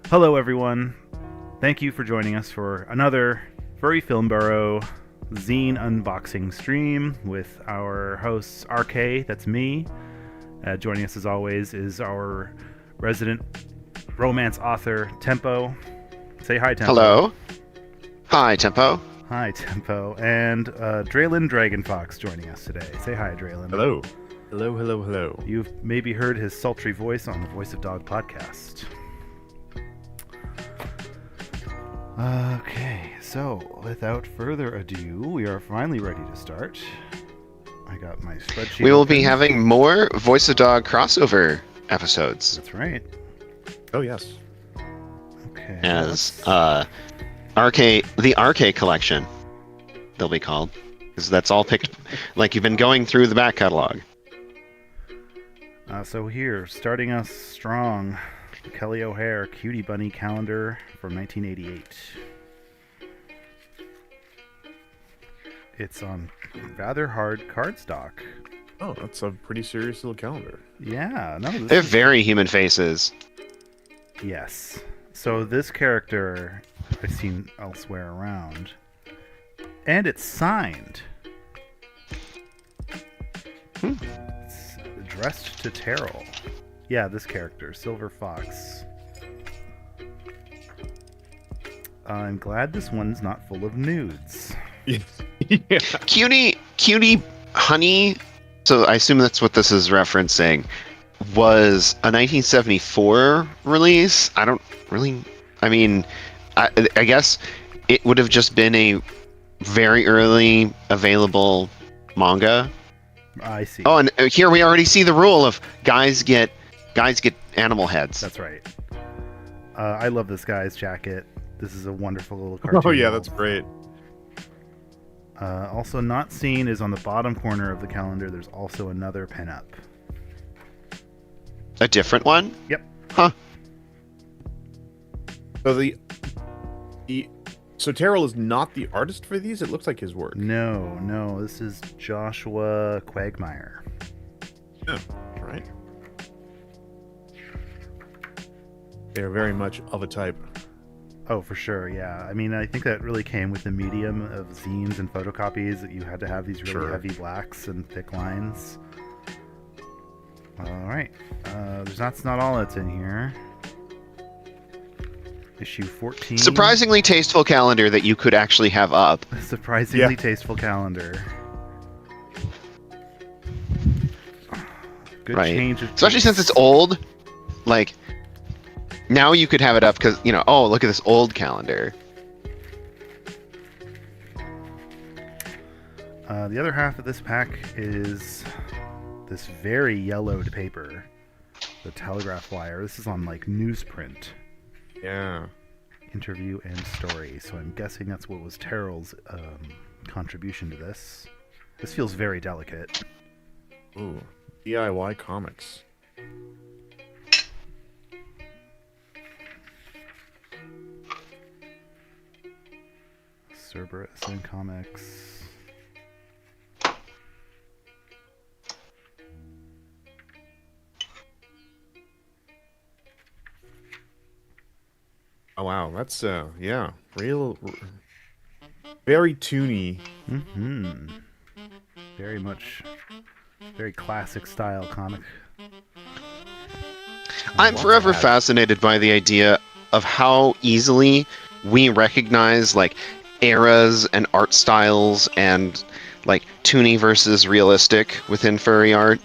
Hello, everyone. Thank you for joining us for another Furry Film Burrow zine unboxing stream with our hosts, Arrkay, that's me. Joining us, as always, is our resident romance author, Tempo. Say hi, Tempo. Hello. Hi, Tempo. Hi, Tempo. And Draylin Dragonfox joining us today. Say hi, Draylin. Hello. Hello, hello, hello. You've maybe heard his sultry voice on the Voice of Dog podcast. Okay, so without further ado, we are finally ready to start. I got my spreadsheet. We will be having more Voice of Dog crossover episodes. That's right. Oh, yes. Okay. As Arrkay, the Arrkay collection, they'll be called. Because that's all picked, like you've been going through the back catalog. So here, starting us strong, Kelly O'Hare Cutie Bunny calendar from 1988. It's on rather hard cardstock. Oh, that's a pretty serious little calendar. Yeah, no, They're very human faces. Yes. So this character I've seen elsewhere around. And it's signed. It's addressed to Terrell. Yeah, this character, Silver Fox. I'm glad this one's not full of nudes. Yeah. Cutie Honey, so I assume that's what this is referencing, was a 1974 release. I don't really, I guess it would have just been a very early available manga. I see. Oh, and here we already see the rule of guys get animal heads. That's right. I love this guy's jacket. This is a wonderful little cartoon. Oh, yeah, that's great. Also not seen is on the bottom corner of the calendar. There's also another pinup. A different one? Yep. Huh. So Terrell is not the artist for these? It looks like his work. No. This is Joshua Quagmire. Yeah, right. They're very much of a type. Oh, for sure, yeah. I mean, I think that really came with the medium of zines and photocopies, that you had to have these really heavy blacks and thick lines. All right. That's not all that's in here. Issue 14. Surprisingly tasteful calendar that you could actually have up. Surprisingly tasteful calendar. Good change of Especially since it's old. Like, now you could have it up because, oh, look at this old calendar. The other half of this pack is this very yellowed paper. The telegraph wire. This is on, like, newsprint. Yeah. Interview and story. So I'm guessing that's what was Terrell's contribution to this. This feels very delicate. Ooh. DIY comics. Cerberus and comics. Oh wow, that's very toony. Mm-hmm. Very classic style comic. I'm Lots forever of ads. fascinated by the idea of how easily we recognize like eras and art styles and like toony versus realistic within furry art.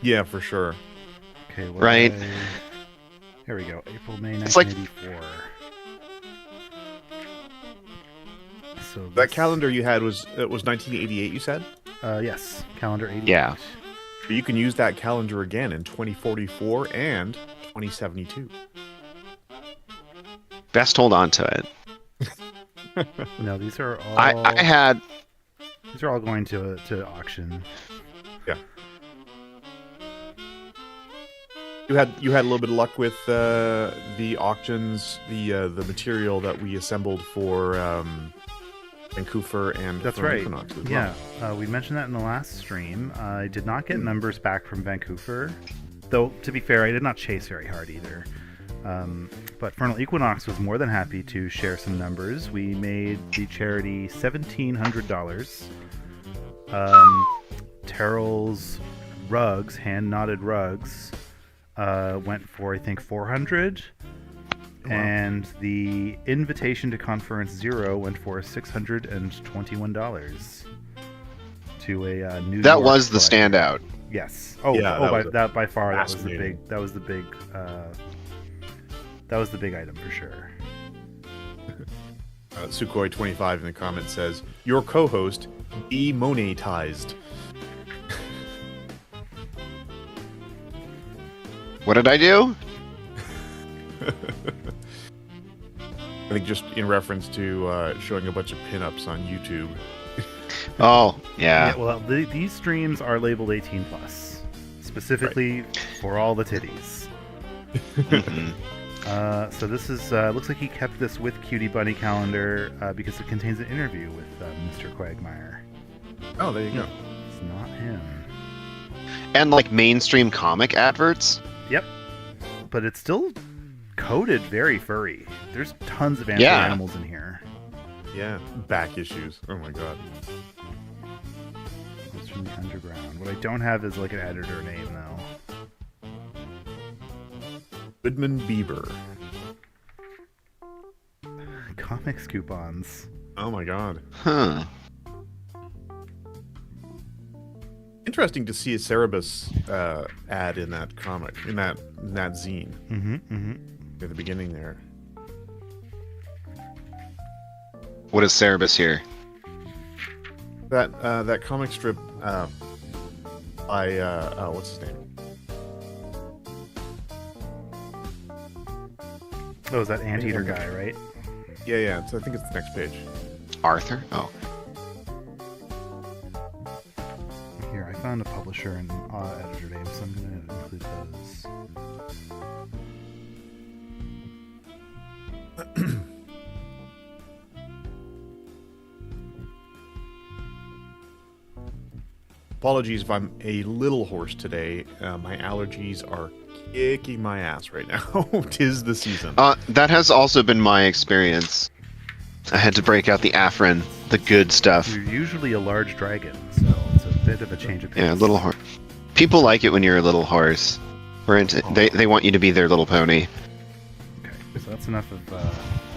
Yeah, for sure. Okay, well, Right. Here we go. April, May It's like- 1984. So That this- calendar you had was 1988. You said, yes, calendar 88. Yeah. but you can use that calendar again in 2044 and 2072. Best hold on to it. No, these are all. I had These are all going to auction. Yeah. You had a little bit of luck with the auctions, the material that we assembled for Vancouver and That's for right. Equinox as well. Yeah, we mentioned that in the last stream. I did not get numbers back from Vancouver, though. To be fair, I did not chase very hard either. But Fernal Equinox was more than happy to share some numbers. We made the charity $1,700. Terrell's rugs, hand-knotted rugs, went for I think 400. Wow. And the invitation to Conference Zero went for $621 to a New that York was the collector. standout. Yes. Oh, Yeah, that by far that was the fascinating. big. That was the big. That was the big item for sure. Sukhoi25 in the comments says, "Your co-host demonetized." What did I do? I think just in reference to showing a bunch of pinups on YouTube. Oh, yeah. Well, these streams are labeled 18 plus, specifically for all the titties. Mhm. So this is looks like he kept this with Cutie Bunny calendar because it contains an interview with Mr. Quagmire. Oh, there you go. It's not him. And like mainstream comic adverts. Yep. But it's still coded very furry. There's tons of Yeah. animals in here. Yeah, back issues. Oh my god. It's from the underground. What I don't have is like an editor name though. Goodman Bieber. Comics coupons. Oh my god. Huh. Interesting to see a Cerebus ad in that comic, in that zine Mm-hmm. Mm-hmm. at the beginning there. What is Cerebus here? That comic strip by what's his name? Oh, is that Anteater guy, right? Yeah. I think it's the next page. Arthur? Oh. Here, I found a publisher and editor name, so I'm going to include those. Apologies if I'm a little hoarse today. My allergies are kicking my ass right now. 'Tis the season. That has also been my experience. I had to break out the Afrin, the good stuff. You're usually a large dragon, so it's a bit of a change of pace. Yeah, a little horse. People like it when you're a little horse. They want you to be their little pony. Okay, so that's enough of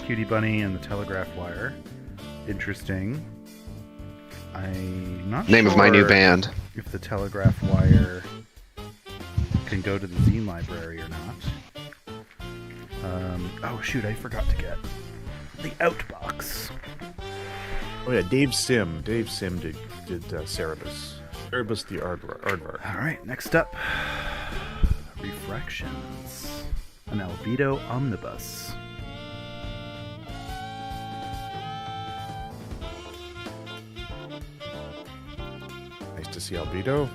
Cutie Bunny and the Telegraph Wire. Interesting. I'm not Name of my new sure band. if the Telegraph Wire can go to the zine library or not. Oh shoot, I forgot to get the Outbox. Oh yeah, Dave Sim did Cerebus. Cerebus the Aardvark. Alright, next up. Refractions. An Albedo Omnibus. Nice to see Albedo.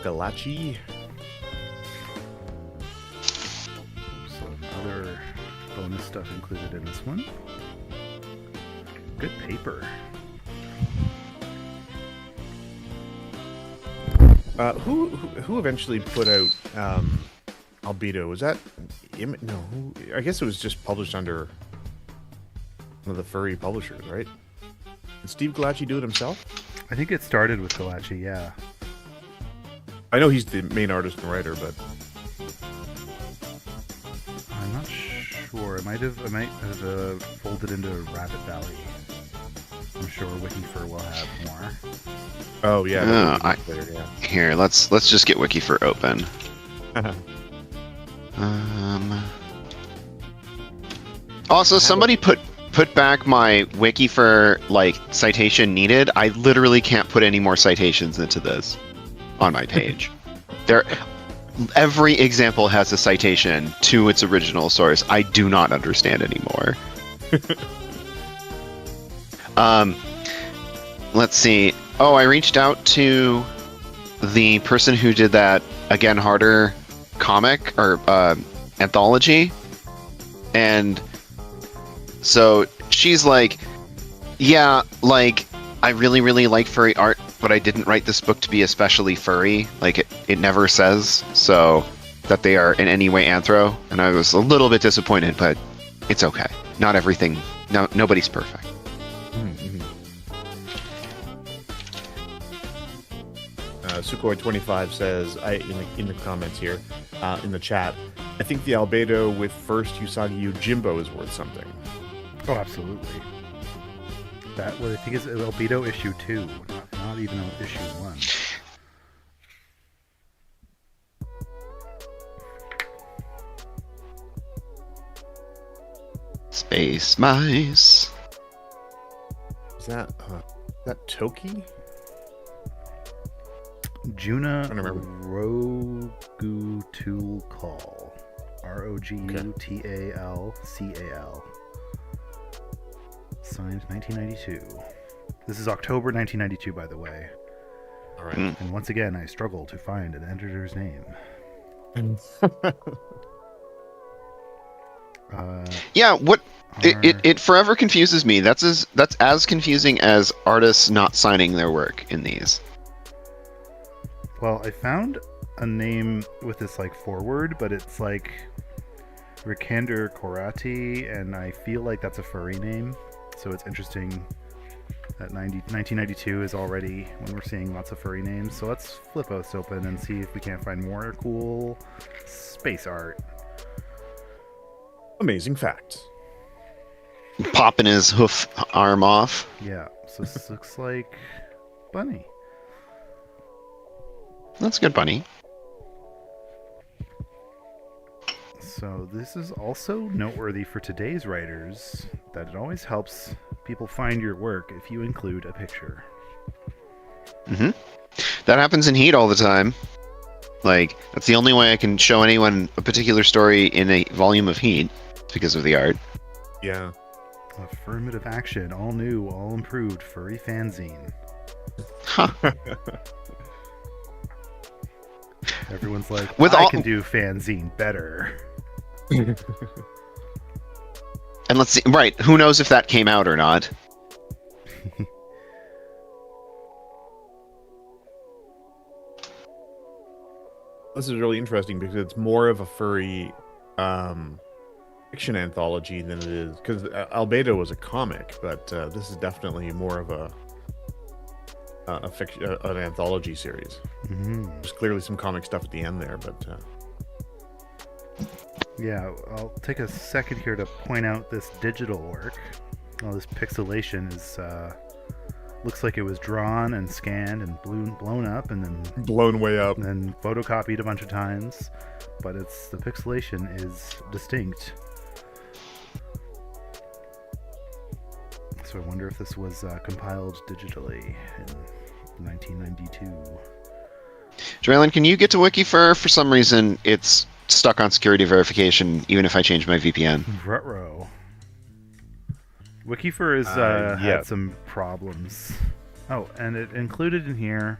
Galachi. So another bonus stuff included in this one. Good paper. Who eventually put out Albedo? Was that no? I guess it was just published under one of the furry publishers, right? Did Steve Galacci do it himself? I think it started with Galacci, yeah. I know he's the main artist and writer, but I'm not sure. I might have folded into Rabbit Valley. I'm sure Wikifur will have more. oh yeah, yeah. Here, let's just get Wikifur open. Also, somebody put back my Wikifur like citation needed. I literally can't put any more citations into this on my page. Every example has a citation to its original source. I do not understand anymore. Let's see. Oh, I reached out to the person who did that Again Harder comic or anthology, and so she's like, yeah, like, I really, really like furry art, but I didn't write this book to be especially furry. Like, it never says so that they are in any way anthro, and I was a little bit disappointed, but it's okay. Not everything, nobody's perfect. Sukhoi25 says, in the comments here, in the chat, I think the Albedo with first Usagi Jimbo is worth something. Oh, absolutely. That what I think is Albedo issue 2, not even issue 1. Space mice. Is that Toki? Juna Rogutul Call. Rogutalcal. Signed 1992. This is October 1992, by the way. All right. And once again, I struggle to find an editor's name. Yeah, it forever confuses me. That's as confusing as artists not signing their work in these. Well, I found a name with this like foreword, but it's like Rikander Korati, and I feel like that's a furry name. So it's interesting that 1992 is already when we're seeing lots of furry names. So let's flip us open and see if we can't find more cool space art. Amazing fact. Popping his hoof arm off. Yeah, so this looks like Bunny. That's good, Bunny. So this is also noteworthy for today's writers, that it always helps people find your work if you include a picture. Mm-hmm. That happens in Heat all the time. Like, that's the only way I can show anyone a particular story in a volume of Heat, because of the art. Yeah. Affirmative action, all new, all improved, furry fanzine. Huh. Everyone's like, I can do fanzine better. And let's see, right, who knows if that came out or not? This is really interesting because it's more of a furry fiction anthology than it is, because Albedo was a comic, but this is definitely more of an anthology series. Mm-hmm. There's clearly some comic stuff at the end there, but yeah, I'll take a second here to point out this digital work. Well, this pixelation is looks like it was drawn and scanned and blown up and then blown way up and then photocopied a bunch of times, but the pixelation is distinct. So I wonder if this was compiled digitally in 1992. Draylen, can you get to Wikifur? For some reason, it's stuck on security verification, even if I change my VPN. Ruh-roh. Wikifur has had some problems. Oh, and it included in here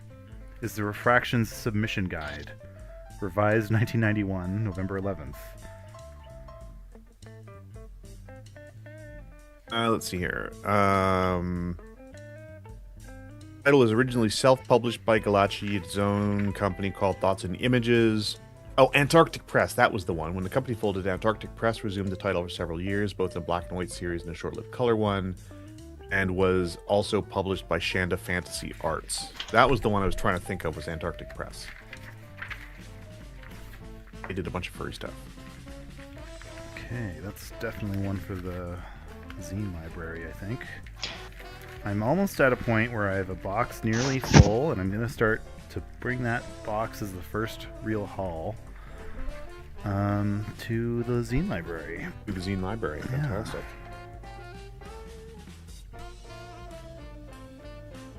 is the Refractions Submission Guide, revised 1991, November 11th. Let's see here. Title was originally self-published by Galachi, its own company called Thoughts and Images. Oh, Antarctic Press. That was the one. When the company folded, Antarctic Press resumed the title for several years, both in a black and white series and a short-lived color one, and was also published by Shanda Fantasy Arts. That was the one I was trying to think of, was Antarctic Press. They did a bunch of furry stuff. Okay, that's definitely one for the zine library, I think. I'm almost at a point where I have a box nearly full, and I'm going to start to bring that box as the first real haul to the zine library. To the zine library. Fantastic. Yeah.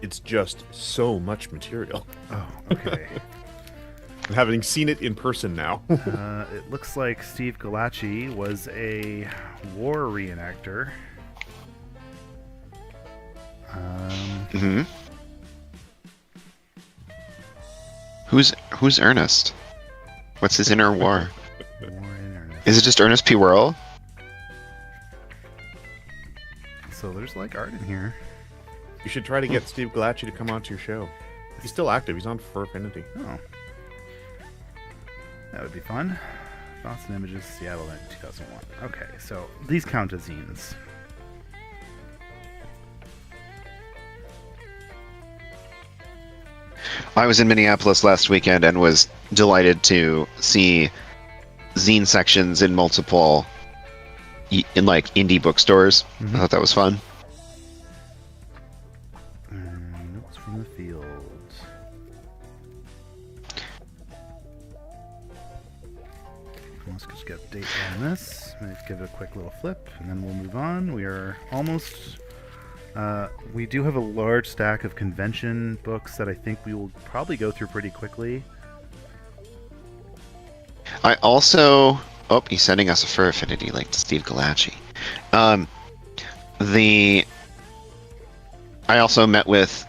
It's just so much material. Oh, okay. Having seen it in person now. It looks like Steve Galachi was a war reenactor. Who's Ernest? What's his inner war? War in earnest. Is it just Ernest P. Worrell? So there's like art in here. You should try to get Steve Galachi to come onto your show. He's still active. He's on Fur Affinity. Oh. That would be fun. Thoughts and Images, Seattle, 2001. Okay, so these count as zines. I was in Minneapolis last weekend and was delighted to see zine sections in multiple in like indie bookstores. I thought that was fun. Notes from the field. Let's just get a date on this. Let's give it a quick little flip, and then we'll move on. We are almost... we do have a large stack of convention books that I think we will probably go through pretty quickly. I also... Oh, he's sending us a Fur Affinity link to Steve Galachi. I also met with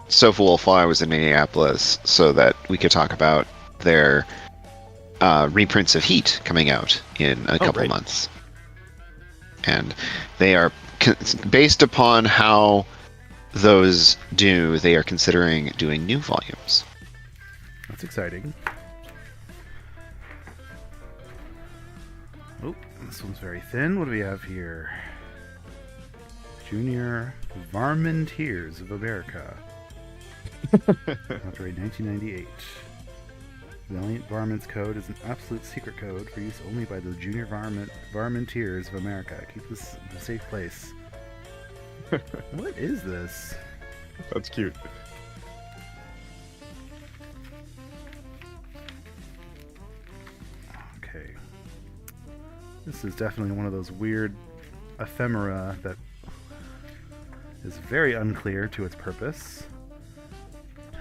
Sofa Wolf while I was in Minneapolis so that we could talk about their reprints of Heat coming out in a couple months. And they are, based upon how those do, they are considering doing new volumes. That's exciting. Oh, this one's very thin. What do we have here? Junior Varminteers of America. Copyright 1998. Valiant Varmints Code is an absolute secret code for use only by the Junior Varminteers of America. Keep this in a safe place. What is this? That's cute. Okay. This is definitely one of those weird ephemera that is very unclear to its purpose.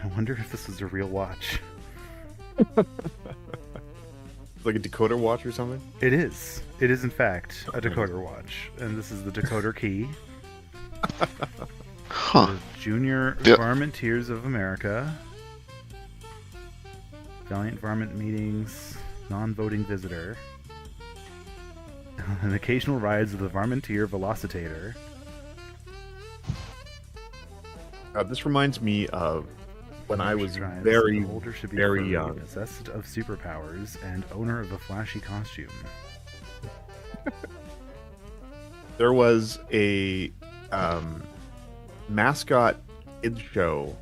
I wonder if this is a real watch. Like a decoder watch or something? It is. It is, in fact, a decoder watch. And this is the decoder key. Huh. The Junior Varminteers of America. Valiant Varmint Meetings. Non-voting visitor. And occasional rides of the Varminteer Velocitator. This reminds me of when I was Strides, very, the holder should be very furry, young. possessed of superpowers, and owner of a flashy costume. There was a mascot kids show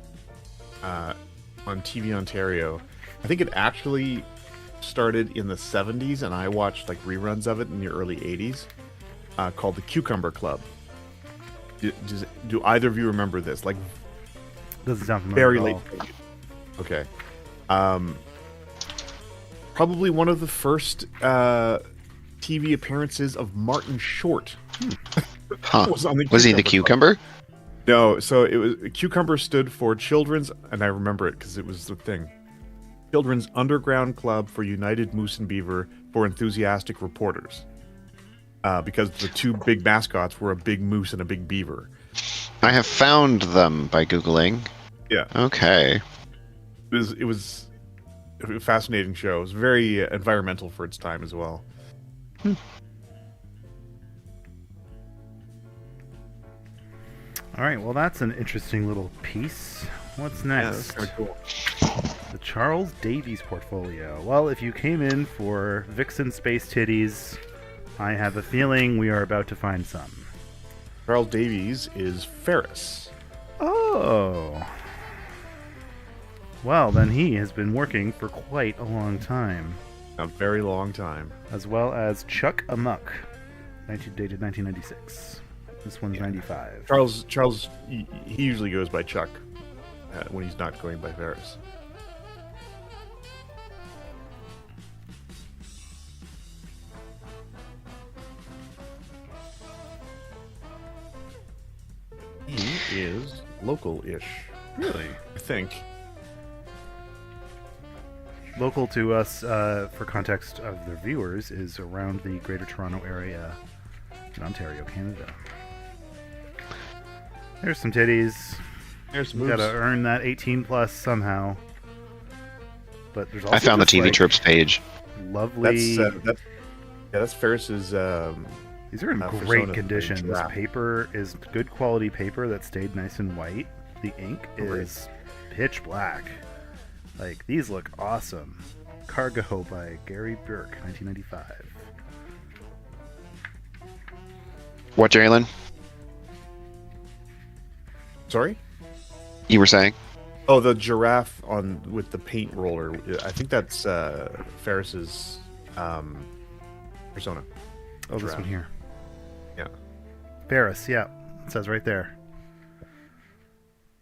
on TV Ontario. I think it actually started in the 70s, and I watched like reruns of it in the early 80s, called the Cucumber Club. Do either of you remember this? Like, Doesn't sound familiar very at late. all. Okay. Probably one of the first TV appearances of Martin Short. Huh. Was he the cucumber? No, so it was Cucumber stood for Children's, and I remember it because it was the thing. Children's Underground Club for United Moose and Beaver for Enthusiastic Reporters. Because the two big mascots were a big moose and a big beaver. I have found them by Googling. Yeah. Okay. It was a fascinating show. It was very environmental for its time as well. All right, well, that's an interesting little piece. What's Yeah, that's next? kind of cool. The Charles Davies portfolio. Well, if you came in for Vixen Space Titties, I have a feeling we are about to find some. Charles Davies is Ferris. Oh. Well, then he has been working for quite a long time. A very long time. As well as Chuck Amuck, dated 1996. This one's 95. Charles, he usually goes by Chuck when he's not going by Ferris. He is local-ish. Really? I think. Local to us, for context of the viewers, is around the Greater Toronto area in Ontario, Canada. There's some titties. There's You moves. gotta earn that 18 plus somehow. But there's also I found the just, TV like, Trips page. lovely. That's Ferris's. These are in for great Sona, condition. This wrap. paper is good quality paper that stayed nice and white. The ink Great. is pitch black. Like, these look awesome. Cargo by Gary Burke, 1995. What, Jalen? Sorry. You were saying? Oh, the giraffe with the paint roller. I think that's Ferris's persona. Oh, this Giraffe. one here. Yeah. Ferris, yeah. It says right there.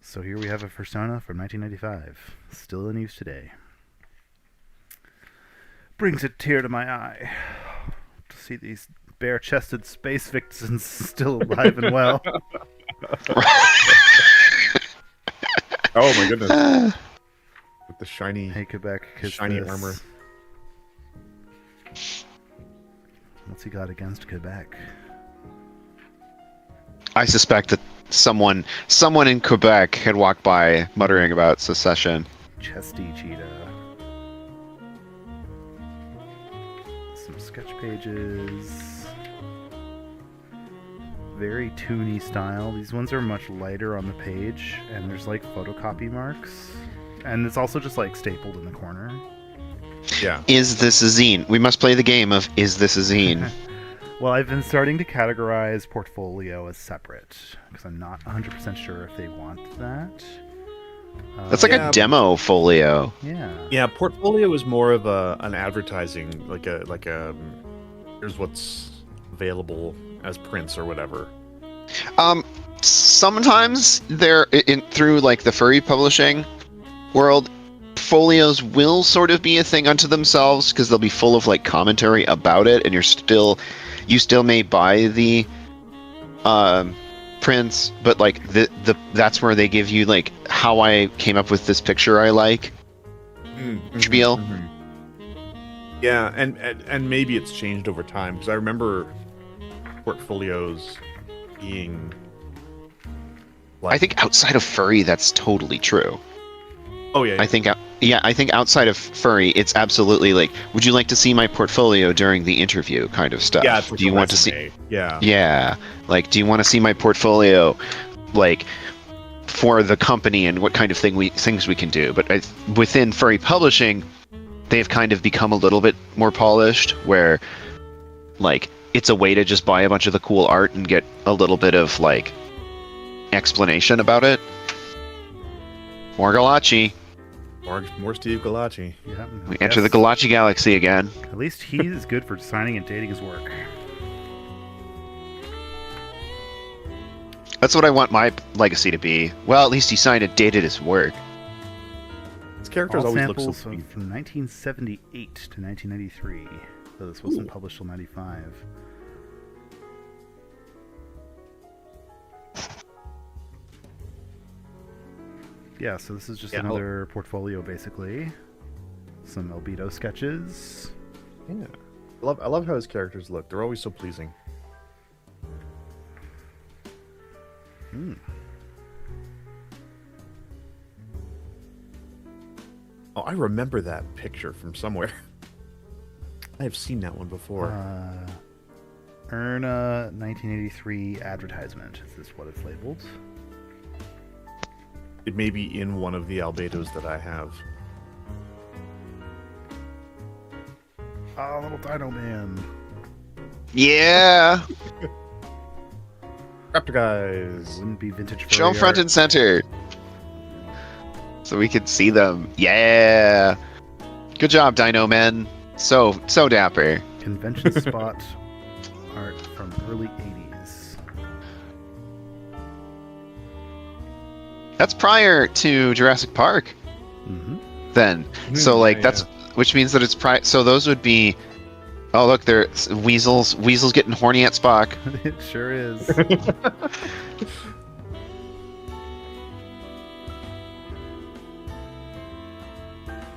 So here we have a persona from 1995. Still in use today. Brings a tear to my eye to see these bare-chested space vixens still alive and well. Oh my goodness! With the shiny. Hey, Quebec, kiss Shiny this. armor. What's he got against Quebec? I suspect that someone in Quebec had walked by muttering about secession. Chesty cheetah. Some sketch pages. Very toony style. These ones are much lighter on the page, and there's like photocopy marks. And it's also just like stapled in the corner. Yeah. Is this a zine? We must play the game of is this a zine? Well, I've been starting to categorize portfolio as separate, because I'm not 100% sure if they want that. That's like Yeah. a demo folio. Yeah. Yeah. Portfolio is more of an advertising, like a. Here's what's available as prints or whatever. Sometimes they're through like the furry publishing world. Folios will sort of be a thing unto themselves because they'll be full of like commentary about it, and you still may buy the prints, but like that's where they give you like how I came up with this picture I like. Spiel. Yeah, and maybe it's changed over time because I remember portfolios being. Like, I think outside of furry, that's totally true. Oh yeah. I think outside of furry, it's absolutely like, would you like to see my portfolio during the interview kind of stuff? Yeah. It's like Do you a want to resume. see? Yeah. Yeah, like, do you want to see my portfolio, like, for the company and what kind of things we can do? But within furry publishing, they've kind of become a little bit more polished, where, like, it's a way to just buy a bunch of the cool art and get a little bit of like explanation about it. More Galachi. More Steve Galacci. Yeah. We enter the Galachi galaxy again. At least he is good for signing and dating his work. That's what I want my legacy to be. Well, at least he signed and dated his work. His characters All always look samples so from sweet. 1978 to 1993. So this wasn't Ooh. published till 95. Yeah, so this is just Yeah, another portfolio, basically. Some albedo sketches. Yeah. I love how his characters look. They're always so pleasing. Oh, I remember that picture from somewhere. I have seen that one before. Erna 1983 advertisement. Is this what it's labeled? It may be in one of the albedos that I have. Oh, little Dino Man. Yeah. Raptor guys. Wouldn't be vintage Show 'em furry front art. and center. So we could see them. Yeah. Good job, Dino Men. So dapper. Convention spot art from early 80s. That's prior to Jurassic Park. Mm-hmm. Then, so like that's which means that it's so those would be. Oh look, there's weasels. Weasels getting horny at Spock. It sure is.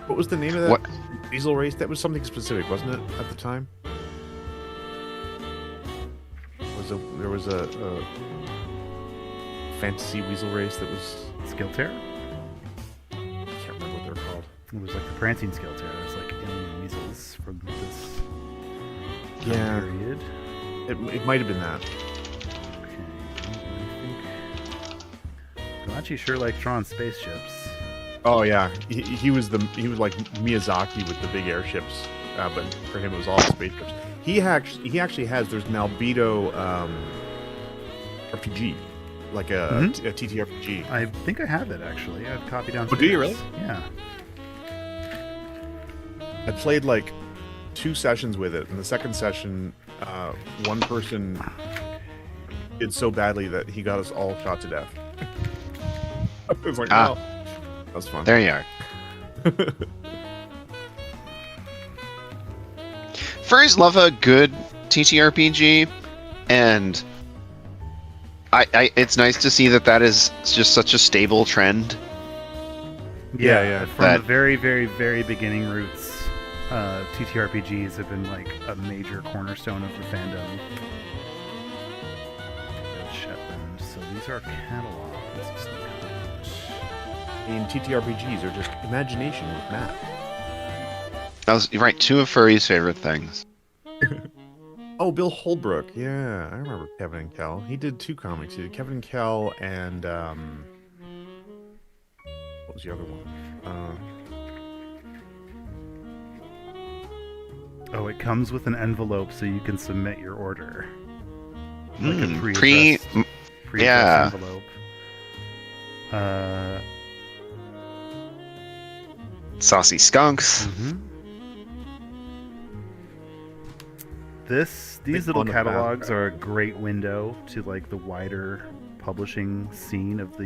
What was the name of that What? weasel race? That was something specific, wasn't it, at the time? There was a fantasy weasel race that was... Skilter? I can't remember what they're called. It was like the prancing Skilter. It was like alien weasels from this Yeah. period. It might have been that. Okay. I'm actually sure like Tron spaceships. Oh yeah, he was like Miyazaki with the big airships, but for him it was all spaceships. He actually has there's an albedo RPG, like a TTRPG. I think I have it actually. I've copied down. Oh, do you really? Yeah. I played like 2 sessions with it, and the second session, one person did so badly that he got us all shot to death. It was like, wow, that was fun. There you are. Furries love a good TTRPG, and it's nice to see that is just such a stable trend. Yeah. From the very, very, very beginning roots, TTRPGs have been like a major cornerstone of the fandom. Shetland. So these are catalogs. And TTRPGs are just imagination with math. That was right. 2 of Furry's favorite things. Oh, Bill Holbrook. Yeah, I remember Kevin and Kel. He did 2 comics. He did Kevin and Kel and what was the other one? Oh, it comes with an envelope so you can submit your order. Like a Pre- pre-addressed yeah. envelope. Saucy skunks. Mm-hmm. These little fun of catalogs that. are a great window to like the wider publishing scene of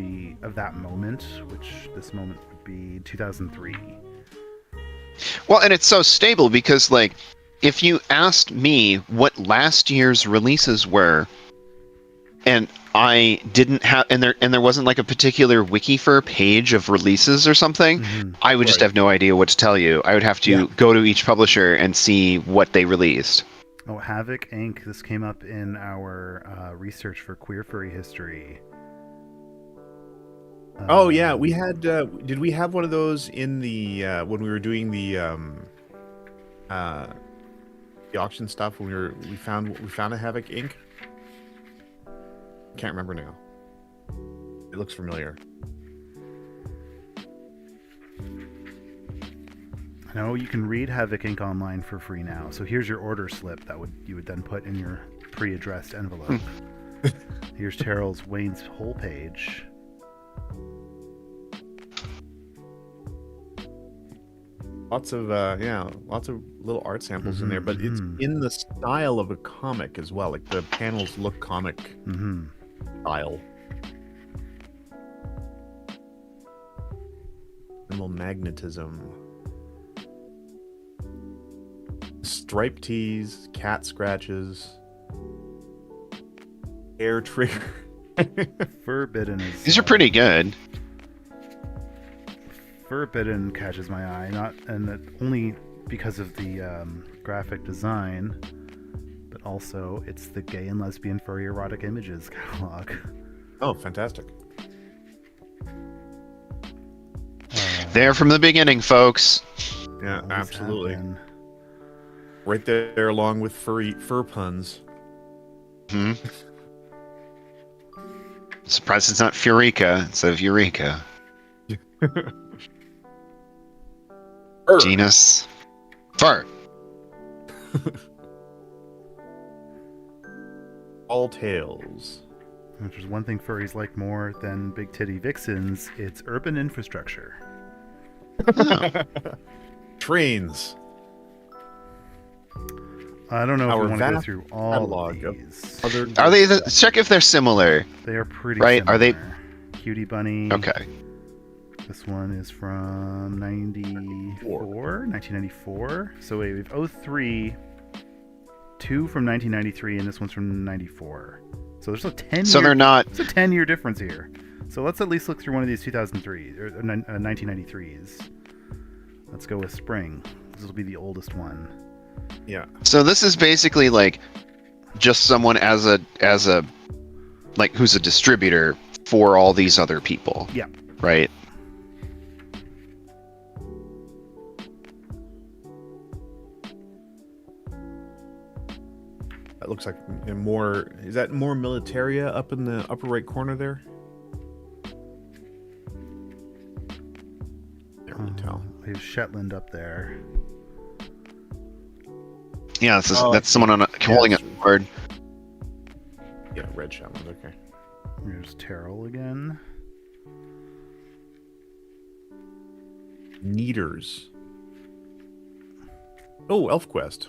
that moment, which this moment would be 2003. Well, and it's so stable because, like, if you asked me what last year's releases were, and I didn't have, and there wasn't like a particular Wikifur page of releases or something, I would just have no idea what to tell you. I would have to go to each publisher and see what they released. Oh, Havoc Inc. This came up in our research for queer furry history. Oh yeah, we had. Did we have one of those in the when we were doing the auction stuff? When we found a Havoc Inc. Can't remember now. It looks familiar. No, you can read Havoc Inc. online for free now. So here's your order slip you would then put in your pre-addressed envelope. Here's Terrell's Wayne's whole page. Lots of little art samples in there, but it's in the style of a comic as well. Like the panels look comic style. Animal magnetism. Stripe tees, cat scratches, air trigger. Forbidden is... These are pretty good. Forbidden catches my eye, only because of the graphic design, but also it's the gay and lesbian furry erotic images catalog. Oh, fantastic. There from the beginning, folks. Yeah, absolutely. Right there along with fur puns. Surprised it's not Furica instead of Eureka. Genus. Fur. All tails. If there's one thing furries like more than big titty vixens, it's urban infrastructure. Trains. I don't know if Our we want to go vast through all catalog of of these. Are they check if they're similar? They are pretty Right, similar. are they- Cutie Bunny. Okay. This one is from 1994. So wait, we have 03, 2 from 1993, and this one's from 94. So there's a 10 So year, they're not. It's a 10-year difference here. So let's at least look through one of these 2003 or 1993s. Let's go with Spring. This will be the oldest one. Yeah. So this is basically like just someone as a like who's a distributor for all these other people. Yeah. Right. That looks like more. Is that more Militaria up in the upper right corner there? Can't really tell. We have Shetland up there. Yeah, this is, Oh, that's someone on holding a sword. Yeah, red Shetland. Okay. Here's Terrell again. Neaters. Oh, ElfQuest.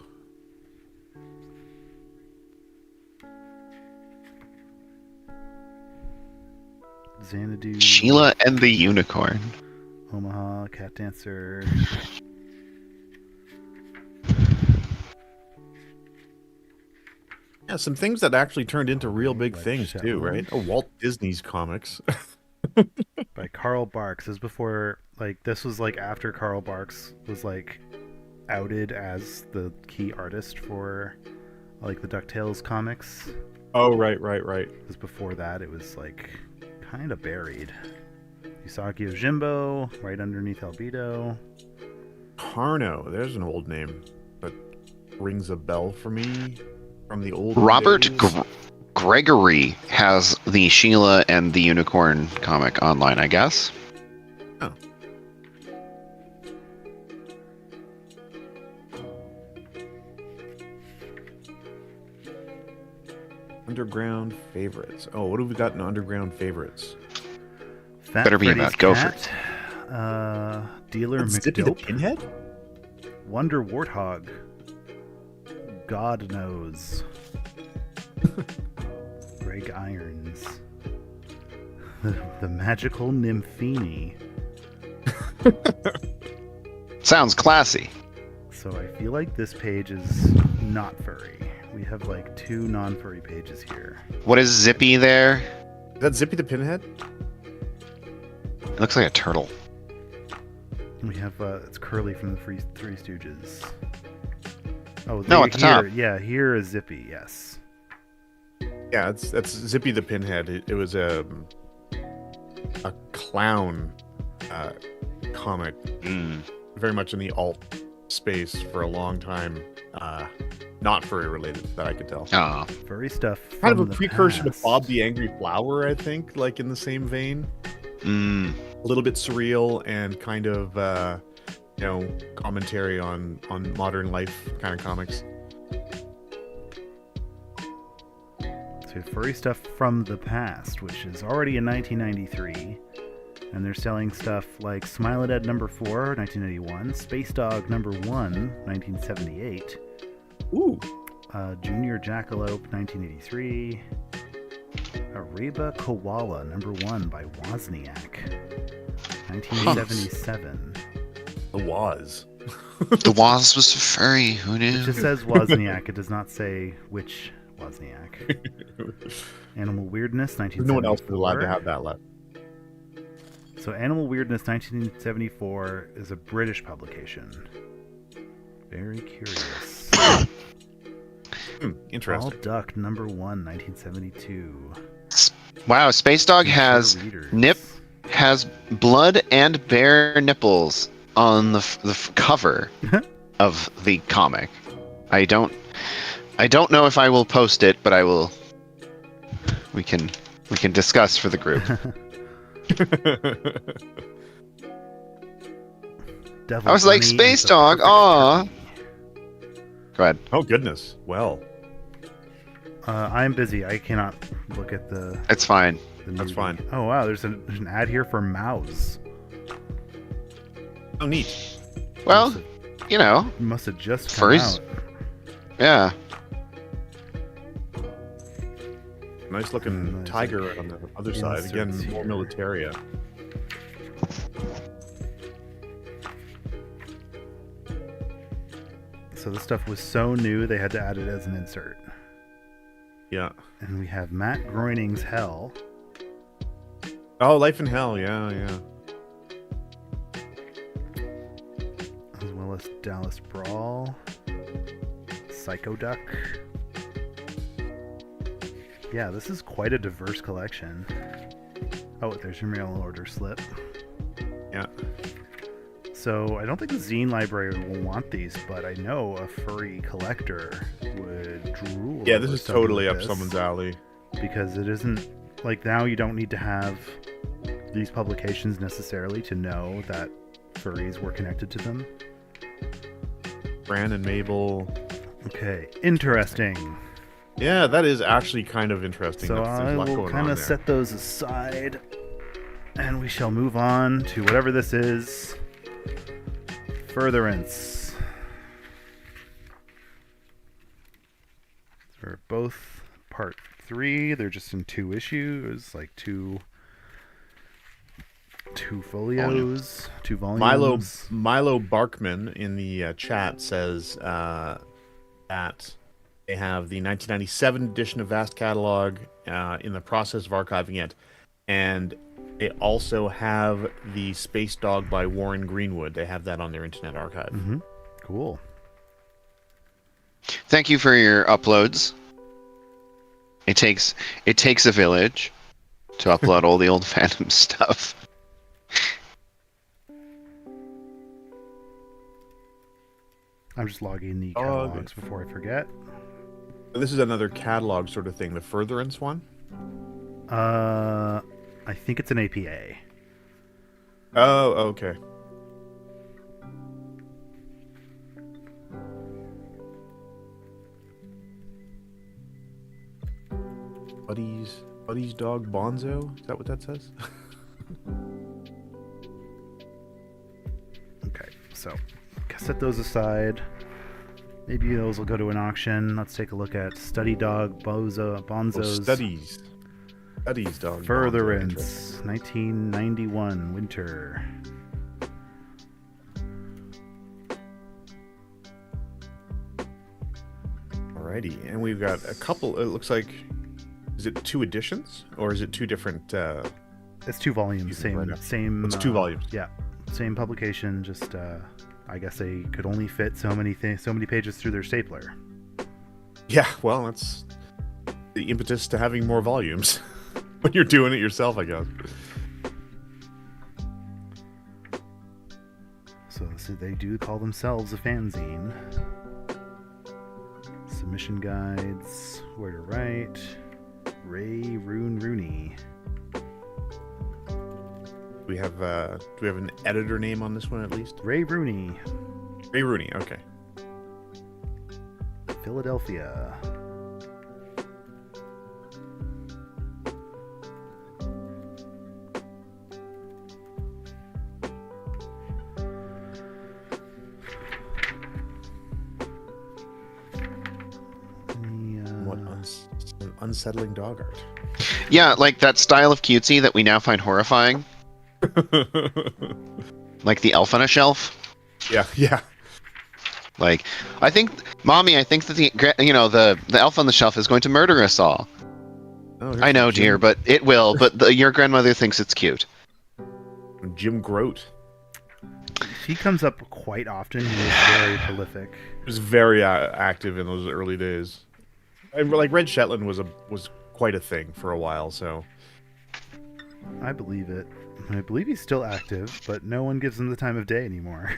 Xanadu. Sheila and the Unicorn. Omaha, Cat Dancer. Yeah, some things that actually turned into real big Like things too, Shetland. right? Oh, Walt Disney's comics. By Carl Barks. This is before, like, this was like after Carl Barks was like outed as the key artist for like the DuckTales comics. Oh, right. Because before that, it was like kind of buried. Usagi Ojimbo, right underneath Albedo. Carno. There's an old name that rings a bell for me from the old Robert days. Gregory has the Sheila and the Unicorn comic online, I guess. Oh. Underground favorites. Oh, what have we got in underground favorites? Fat Better be Freddy's about Gopher. Cat, Dealer Zippy the McDope, Pinhead? Wonder Warthog, God Knows, Greg Irons, the Magical Nymphini. Sounds classy. So I feel like this page is not furry. We have like 2 non-furry pages here. What is Zippy there? Is that Zippy the Pinhead? It looks like a turtle. We have it's Curly from the Three Stooges. Oh, No, at the top. Yeah, here is Zippy. Yes. Yeah, that's Zippy the Pinhead. It was a clown comic, very much in the alt space for a long time. Not furry related, that I could tell. Oh. Furry stuff. Kind of from a the precursor to past. Bob the Angry Flower, I think, like in the same vein. A little bit surreal and kind of, commentary on modern life kind of comics. So we have furry stuff from the past, which is already in 1993. And they're selling stuff like Smile-O-Dead number 4, 1981, Space Dog number 1, 1978, Ooh. Junior Jackalope, 1983, Areba Koala number 1 by Wozniak, 1977. The Waz. The Wasp was furry. Who knew? It just says Wozniak. It does not say which Wozniak. Animal Weirdness, 1974. No one else is allowed to have that left. So Animal Weirdness 1974 is a British publication. Very curious. Interesting. All Duck number 1, 1972. Wow, Space Dog has Readers. has blood and bare nipples on the cover of the comic. I don't know if I will post it, but I will. We can discuss for the group. devil. I was like, bunny space is the dog. perfect Aw. turkey. Go ahead. Oh goodness. Well, I'm busy. I cannot look at the. It's fine. That's nudie. fine. Oh wow, there's an ad here for mouse. oh neat. Well, you know, Must have just come furries. out. Yeah. Nice looking Nice. tiger on the other side. Again, Inserts more here. militaria. So this stuff was so new they had to add it as an insert. Yeah. And we have Matt Groening's Hell. Oh, Life in Hell. Yeah, yeah. As well as Dallas Brawl, Psycho Duck. Yeah, this is quite a diverse collection. Oh, there's your mail order slip. Yeah. So I don't think the zine library will want these, but I know a furry collector would drool. Yeah, over this is something totally like up this, someone's alley. because it isn't like now you don't need to have these publications necessarily to know that furries were connected to them. Bran and Mabel. Okay, interesting. Yeah, that is actually kind of interesting. So There's I a lot will going kind on of there. set those aside, and we shall move on to whatever this is. Furtherance. They're both part 3. They're just in 2 issues, like two folios, 2 volumes. Milo Barkman in the chat says that they have the 1997 edition of Vast Catalog in the process of archiving it, and they also have the Space Dog by Warren Greenwood. They have that on their Internet Archive. Mm-hmm. Cool. Thank you for your uploads. It takes a village to upload all the old Phantom stuff. I'm just logging the Oh, okay. catalogs before I forget. This is another catalog sort of thing, the Furtherance one. I think it's an APA. Oh, okay. Buddy's dog Bonzo? Is that what that says? Okay, so set those aside. Maybe those will go to an auction. Let's take a look at Study Dog Bonzo's Studies dog. Furtherance, 1991 winter. Alrighty, and we've got a couple. It looks like, is it 2 editions or is it 2 different? It's 2 volumes, You can write same. It's 2 volumes. Yeah, same publication. Just I guess they could only fit so many pages through their stapler. Yeah, well, that's the impetus to having more volumes when you're doing it yourself, I guess. So they do call themselves a fanzine. Submission guides, where to write. Ray Rooney. Do we have an editor name on this one at least? Ray Rooney, Ray Rooney. Okay. Philadelphia. What unsettling dog art. Yeah, like that style of cutesy that we now find horrifying. Like the elf on a shelf. Yeah. Like, I think that the elf on the shelf is going to murder us all. Oh, I know, dear, but it will. But your grandmother thinks it's cute. Jim Grote. He comes up quite often. He is very prolific. He was very active in those early days. And, like, Red Shetland was quite a thing for a while. So I believe it. I believe he's still active, but no one gives him the time of day anymore.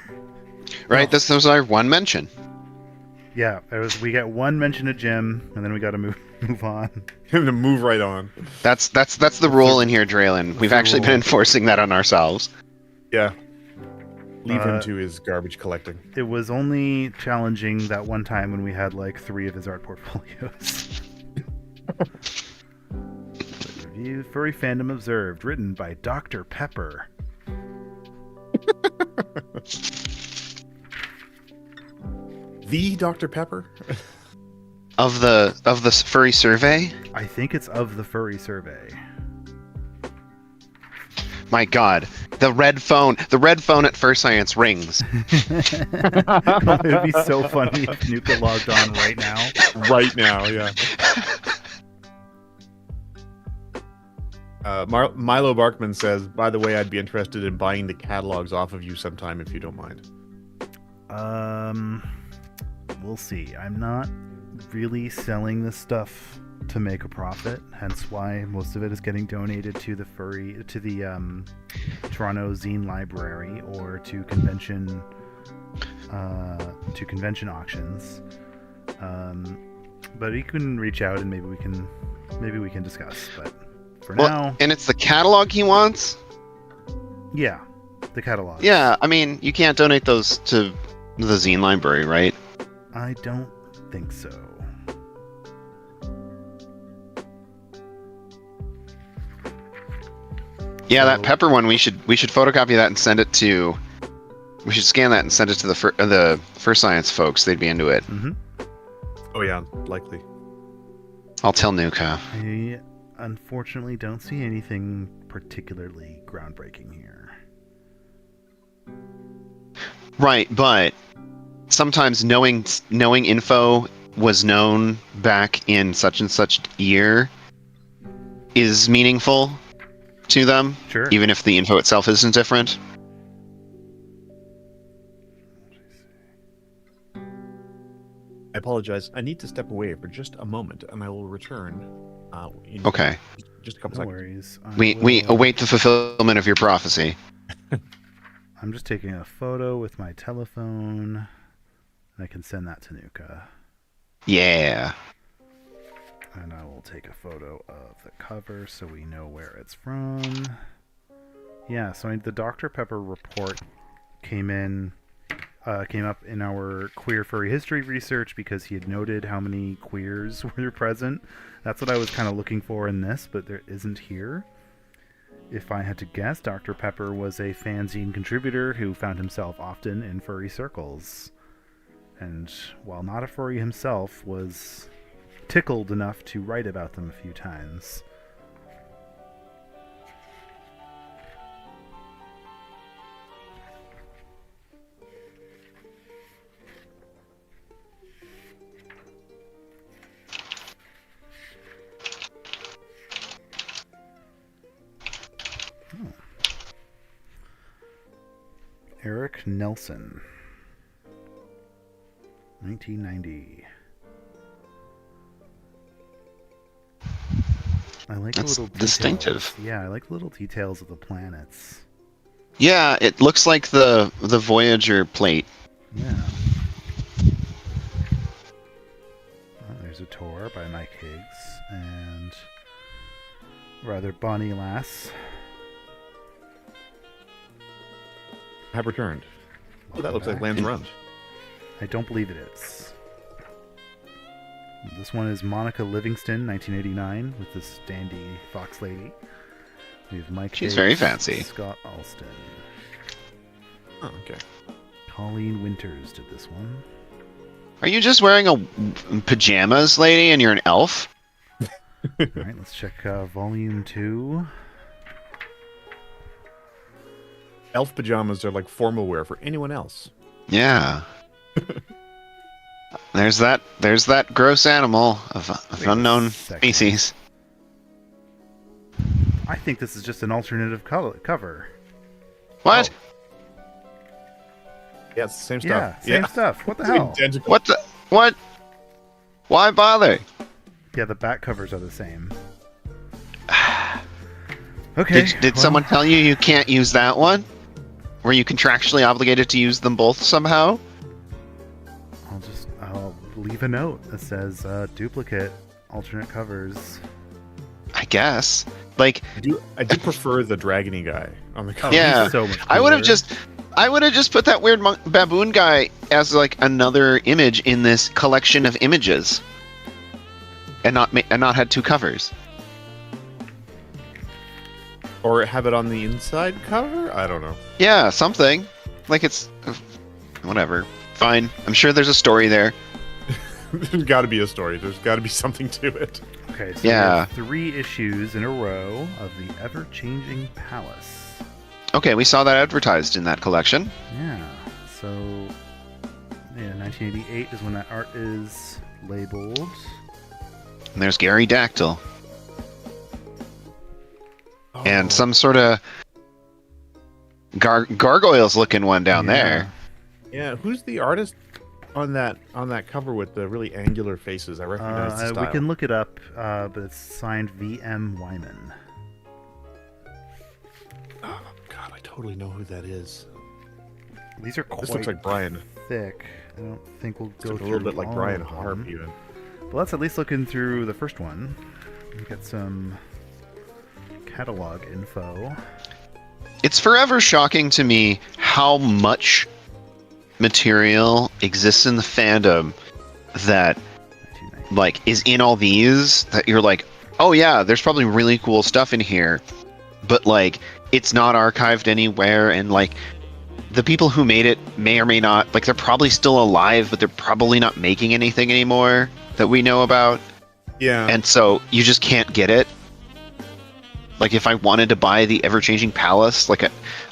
Right? This was our one mention. Yeah, we get one mention of Jim, and then we got to move on. to move right on. That's the rule in here, Draylen. We've actually been enforcing that on ourselves. Yeah. Leave him to his garbage collecting. It was only challenging that one time when we had like 3 of his art portfolios. Review Furry Fandom Observed, written by Dr. Pepper. The Dr. Pepper? Of the furry survey? I think it's of the Furry survey. My God, the red phone at First Science rings. It'd be so funny if Nuka logged on right now. Right now, yeah. Milo Barkman says, by the way, I'd be interested in buying the catalogs off of you sometime if you don't mind. We'll see. I'm not really selling this stuff to make a profit, hence why most of it is getting donated to the Toronto Zine Library or to convention auctions. But you can reach out and maybe we can discuss. But for now, and it's the catalog he wants. Yeah, the catalog. Yeah, I mean, you can't donate those to the Zine Library, right? I don't think so. Yeah, that Pepper one, we should photocopy that and send it to. We should scan that and send it to the First Science folks. They'd be into it. Mm-hmm. Oh yeah, likely. I'll tell Nuka. I unfortunately don't see anything particularly groundbreaking here. Right, but sometimes knowing info was known back in such and such year is meaningful to them, Sure. even if the info itself isn't different. I apologize. I need to step away for just a moment, and I will return. Okay. Just a couple No seconds. worries. We await the fulfillment of your prophecy. I'm just taking a photo with my telephone. I can send that to Nuka. Yeah. And I will take a photo of the cover so we know where it's from. Yeah, so the Dr. Pepper report came up in our queer furry history research because he had noted how many queers were present. That's what I was kind of looking for in this, but there isn't here. If I had to guess, Dr. Pepper was a fanzine contributor who found himself often in furry circles. And while not a furry himself, was tickled enough to write about them a few times. Eric Nelson, 1990. I like That's the little distinctive. details. Yeah, I like the little details of the planets. Yeah, it looks like the Voyager plate. Yeah. There's a tour by Mike Higgs and rather Bonnie Lass. Have returned. Oh, that looks like Lands Run. I don't believe it is. This one is Monica Livingston, 1989, with this dandy fox lady. We have Mike She's Higgs, very fancy. Scott Alston. Oh, okay. Colleen Winters did this one. Are you just wearing pajamas, lady, and you're an elf? Alright, let's check Volume 2. Elf pajamas are like formal wear for anyone else. Yeah. There's that gross animal of unknown species. I think this is just an alternative cover. What? Yeah, it's the same Yeah, stuff. same stuff. What the hell? Identical. What the? What? Why bother? Yeah, the back covers are the same. Okay. Did someone tell you can't use that one? Were you contractually obligated to use them both somehow? I'll leave a note that says duplicate alternate covers. I guess. Like, I do prefer the dragony guy on the cover. yeah, So much I would have cooler. I would have just put that weird baboon guy as like another image in this collection of images, and not had 2 covers. Or have it on the inside cover? I don't know. Yeah, something like it's whatever. Fine. I'm sure there's a story there. There's got to be a story. There's got to be something to it. Okay, so Yeah. we have 3 issues in a row of the ever-changing Palace. Okay, we saw that advertised in that collection. Yeah, so 1988 is when that art is labeled. And there's Gary Dactyl. Oh, And some sort of gargoyles looking one down there. Yeah, who's the artist on that cover with the really angular faces? I recognize the style. We can look it up, but it's signed V.M. Wyman. Oh God, I totally know who that is. These are quite This looks like Brian. thick. I don't think we'll go Looks through a little bit like all Brian of them. Harp, even. But let's at least look in through the first one. We get some catalog info. It's forever shocking to me how much material exists in the fandom that 1990. like is in all these that you're like, oh yeah, there's probably really cool stuff in here, but like it's not archived anywhere, and like the people who made it may or may not, like they're probably still alive, but they're probably not making anything anymore that we know about. Yeah. And so you just can't get it. Like if I wanted to buy the ever-changing Palace, like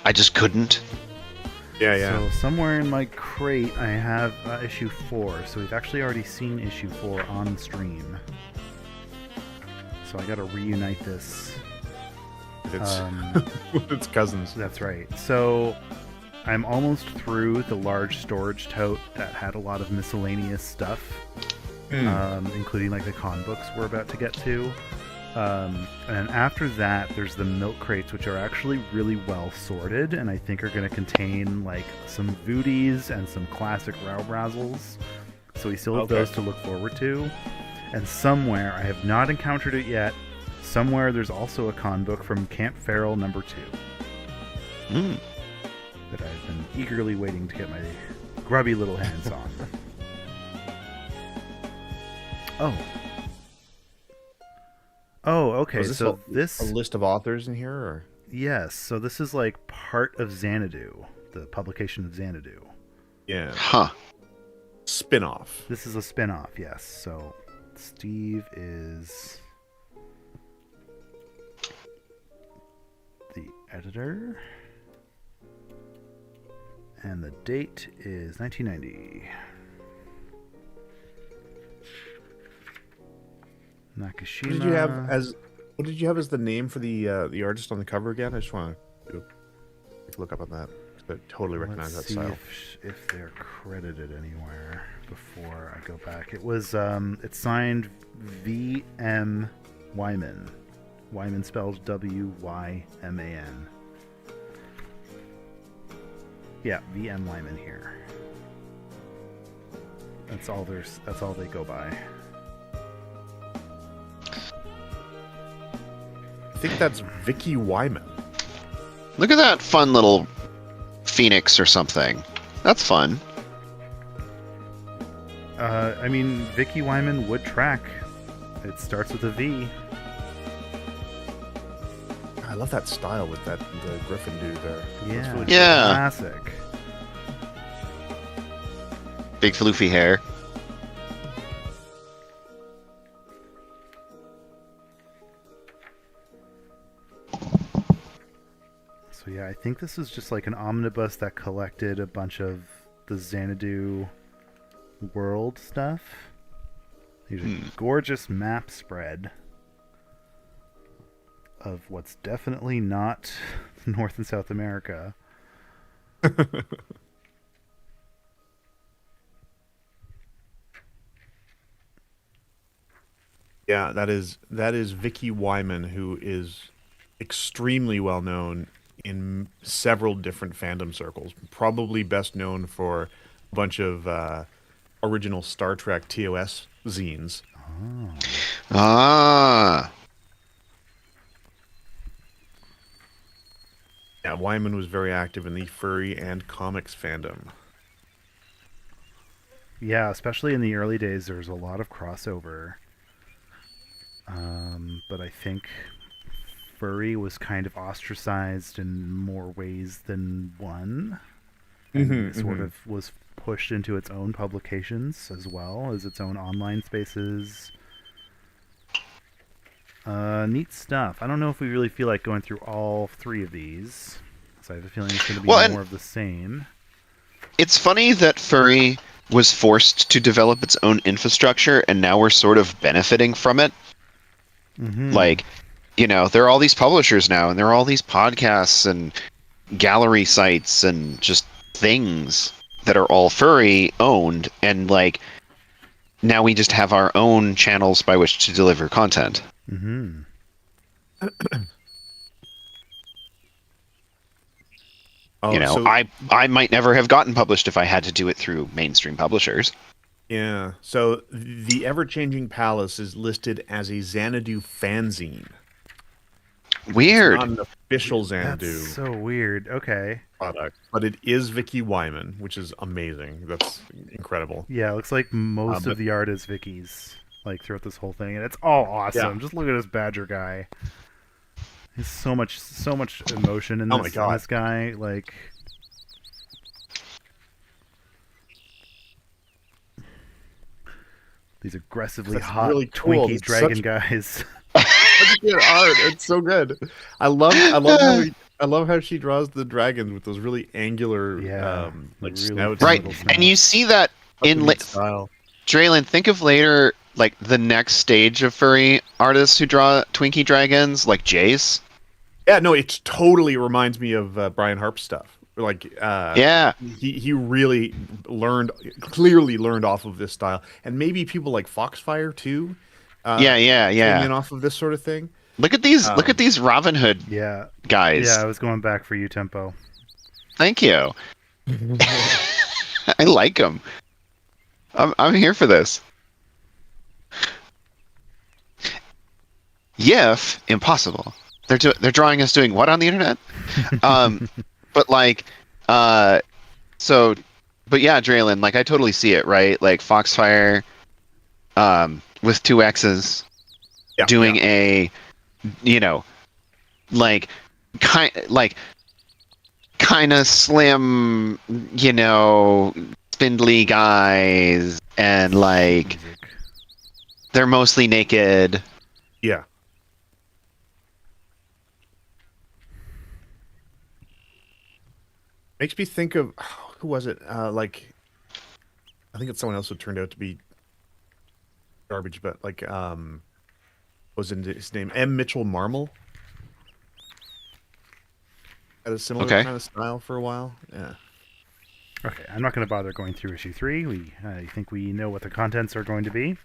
I just couldn't. yeah. So somewhere in my crate I have issue 4, so we've actually already seen issue 4 on stream. So I gotta reunite this. It's it's cousins. That's right. So I'm almost through the large storage tote that had a lot of miscellaneous stuff, including like the con books we're about to get to. And after that, there's the milk crates, which are actually really well sorted, and I think are going to contain like some Voodies and some classic Rowbrazzles. So we still have those to look forward to. And somewhere, I have not encountered it yet, somewhere there's also a con book from Camp Feral number 2 that I've been eagerly waiting to get my grubby little hands on. Oh, okay. Was So this this a list of authors in here, or? yes, so this is like part of Xanadu, the publication of Xanadu. Yeah. Huh. Spin-off. This is a spin-off, yes. So Steve is the editor, and the date is 1990. Nakashima. What did you have as the name for the artist on the cover again? I just want to look up on that. I totally recognize Let's that see style. if they're credited anywhere before I go back. It was it's signed V.M. Wyman. Wyman spelled W-Y-M-A-N. Yeah, V.M. Wyman here. That's all they go by. I think that's Vicky Wyman. Look at that fun little phoenix or something. That's fun. I mean, Vicky Wyman would track. It starts with a V. I love that style with the Griffin dude there. That's Yeah, really Yeah. classic. Big floofy hair. So yeah, I think this is just like an omnibus that collected a bunch of the Xanadu world stuff. Here's a gorgeous map spread of what's definitely not North and South America. Yeah, that is Vicky Wyman, who is extremely well known in several different fandom circles. Probably best known for a bunch of original Star Trek TOS zines. Ah. Yeah, Wyman was very active in the furry and comics fandom. Yeah, especially in the early days, there was a lot of crossover. But I think Furry was kind of ostracized in more ways than one, and sort of was pushed into its own publications as well as its own online spaces. Neat stuff. I don't know if we really feel like going through all three of these, so I have a feeling it's going to be Well, and more of the same. it's funny that Furry was forced to develop its own infrastructure, and now we're sort of benefiting from it. Mm-hmm. Like, there are all these publishers now, and there are all these podcasts and gallery sites and just things that are all Furry owned, and like now we just have our own channels by which to deliver content. Mm-hmm. So I might never have gotten published if I had to do it through mainstream publishers. yeah, so the Ever-Changing Palace is listed as a Xanadu fanzine. Weird. It's not an official Xanadu That's so weird. Okay. product, but it is Vicky Wyman, which is amazing. That's incredible. Yeah, it looks like most of the art is Vicky's, like throughout this whole thing, and it's all awesome. Yeah. Just look at this badger guy. There's so much emotion in this, Oh my God. in this guy. Like, these aggressively That's hot really cool. Twinkie It's dragon such- guys. Such good art. It's so good. I love how she draws the dragons with those really angular, Yeah, like really snouts. thin Right, little and you see that Such a in neat style. Draylin, think of later, like the next stage of furry artists who draw Twinkie dragons, like Jace. Yeah, no, it totally reminds me of Brian Harp's stuff. Like, Yeah, he really clearly learned off of this style, and maybe people like Foxfire too. yeah. Came in off of this sort of thing. Look at these Robin Hood Yeah, guys. yeah. I was going back for you, Tempo. Thank you. I like them. I'm here for this. Yif, impossible. They're drawing us doing what on the internet? But like, but yeah, Draylin, like I totally see it, right? Like Foxfire, with two X's, Yeah, doing yeah. a, like, kind of slim, spindly guys, and like Music. they're mostly naked. Yeah. Makes me think of who was it? Like, I think it's someone else who turned out to be garbage, but like, what was his name? M. Mitchell Marmel. Had a similar Okay. kind of style for a while. Yeah. Okay, I'm not going to bother going through issue 3. I think we know what the contents are going to be.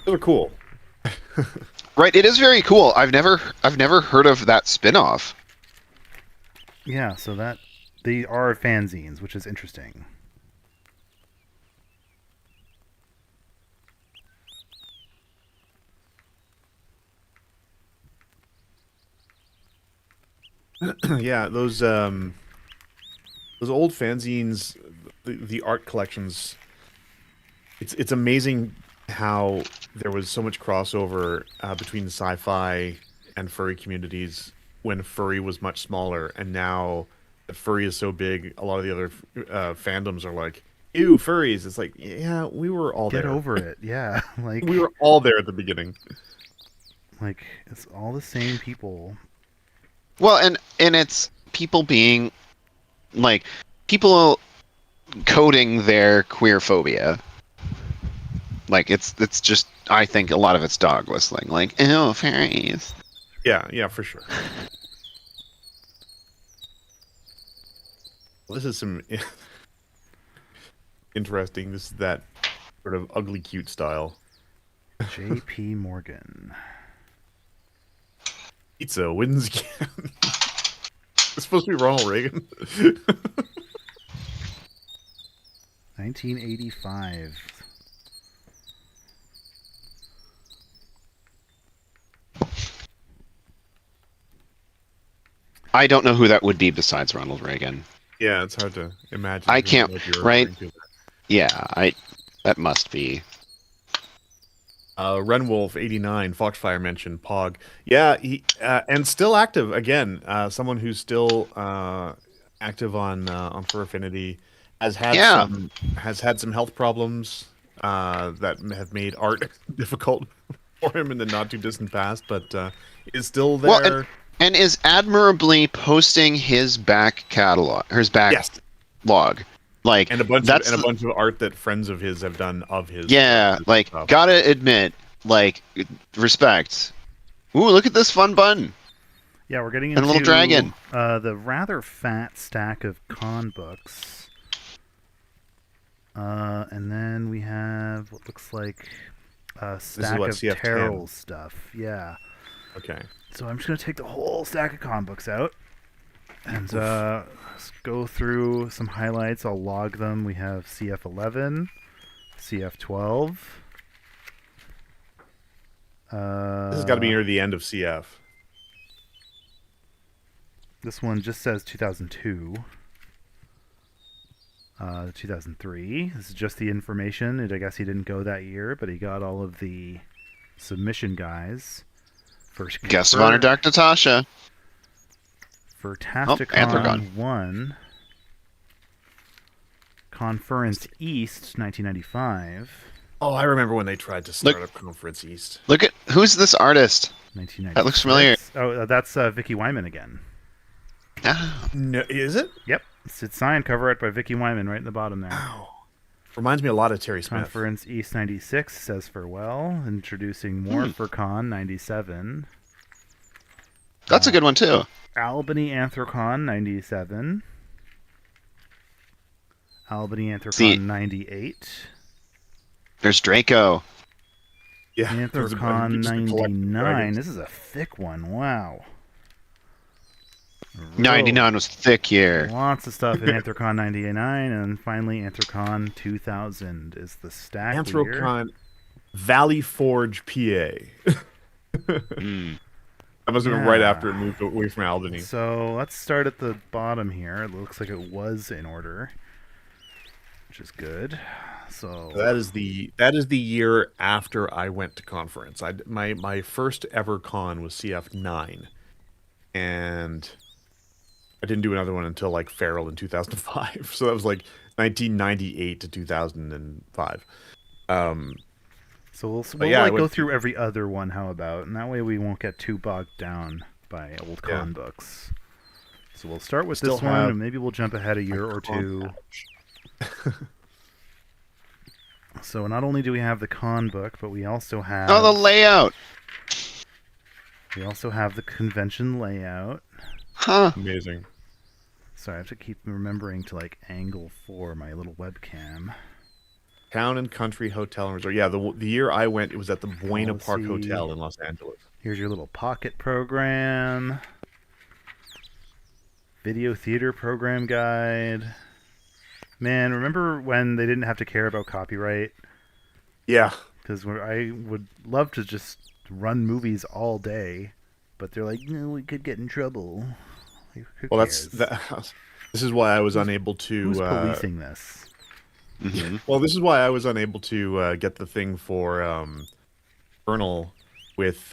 Those are cool. Right, it is very cool. I've never heard of that spin-off. Yeah, so that they are fanzines, which is interesting. Yeah, those old fanzines, the art collections. It's amazing how there was so much crossover between the sci-fi and furry communities when furry was much smaller, and now that furry is so big, a lot of the other fandoms are like, "Ew, furries!" It's like, yeah, we were all Get there. over it. Yeah, like We were all there at the beginning. like it's all the same people. Well, and it's people being like people coding their queer phobia. Like it's just I think a lot of it's dog whistling. Like, ew, fairies. Yeah, for sure. Well, this is some interesting. This is that sort of ugly cute style. J.P. Morgan. Pizza wins again. It's supposed to be Ronald Reagan. 1985. I don't know who that would be besides Ronald Reagan. Yeah, it's hard to imagine. I who can't- might be right? referring to. Yeah, that must be. Renwolf 89 Foxfire mentioned Pog. Yeah, he and still active again. Someone who's still active on Fur Affinity has had some health problems that have made art difficult for him in the not too distant past, but is still there. Well, and is admirably posting his back catalog, or his back Yes. log, like and a bunch of art that friends of his have done of his. Yeah, like stuff. gotta admit, like respect. Ooh, look at this fun bun. Yeah, we're getting And into a little dragon. The rather fat stack of con books. And then we have what looks like a stack what, of CF10? Terrell stuff. Yeah. Okay. So I'm just going to take the whole stack of con books out and let's go through some highlights. I'll log them. We have CF11, CF12. This has got to be near the end of CF. This one just says 2002. 2003. This is just the information. I guess he didn't go that year, but he got all of the submission guys. Guest of honor, Dr. Tasha. For Tacticon Arrkay. 1, Conference East, 1995. Oh, I remember when they tried to start up Conference East. Look at who's this artist? 1996. That looks familiar. Oh, that's Vicky Wyman again. Ah. No, is it? Yep. It's signed, cover art by Vicky Wyman right in the bottom there. Wow. Reminds me a lot of Terry Smith. Conference East 96 says farewell, introducing more for Con 97. That's a good one too. Albany Anthrocon 97. Albany Anthrocon See, 98. There's Draco. Yeah. Anthrocon just a collection of 99. dragons. This is a thick one. Wow. 99 was thick year. Lots of stuff in Anthrocon 99, and finally Anthrocon 2000 is the stack leader. Anthrocon Valley Forge, PA. That must have been right after it moved away from Albany. So let's start at the bottom here. It looks like it was in order, which is good. So that is the year after I went to conference. My first ever con was CF9, and I didn't do another one until like Feral in 2005. So that was like 1998 to 2005. So we'll yeah, go through every other one. How about? And that way we won't get too bogged down by old con books. So we'll start with this one, and maybe we'll jump ahead a year or two. So not only do we have the con book, but we also have the layout. We also have the convention layout. Huh. Amazing. Sorry, I have to keep remembering to like angle for my little webcam. Town and Country Hotel and Resort. Yeah, the year I went, it was at the Buena Park Policy. Hotel in Los Angeles. Here's your little pocket program. Video theater program guide. Man, remember when they didn't have to care about copyright? Yeah. Because I would love to just run movies all day, but they're like, no, we could get in trouble. Like, who Well, cares? this is why I was unable to. Who's policing this? Mm-hmm. Well, this is why I was unable to get the thing for Vernal with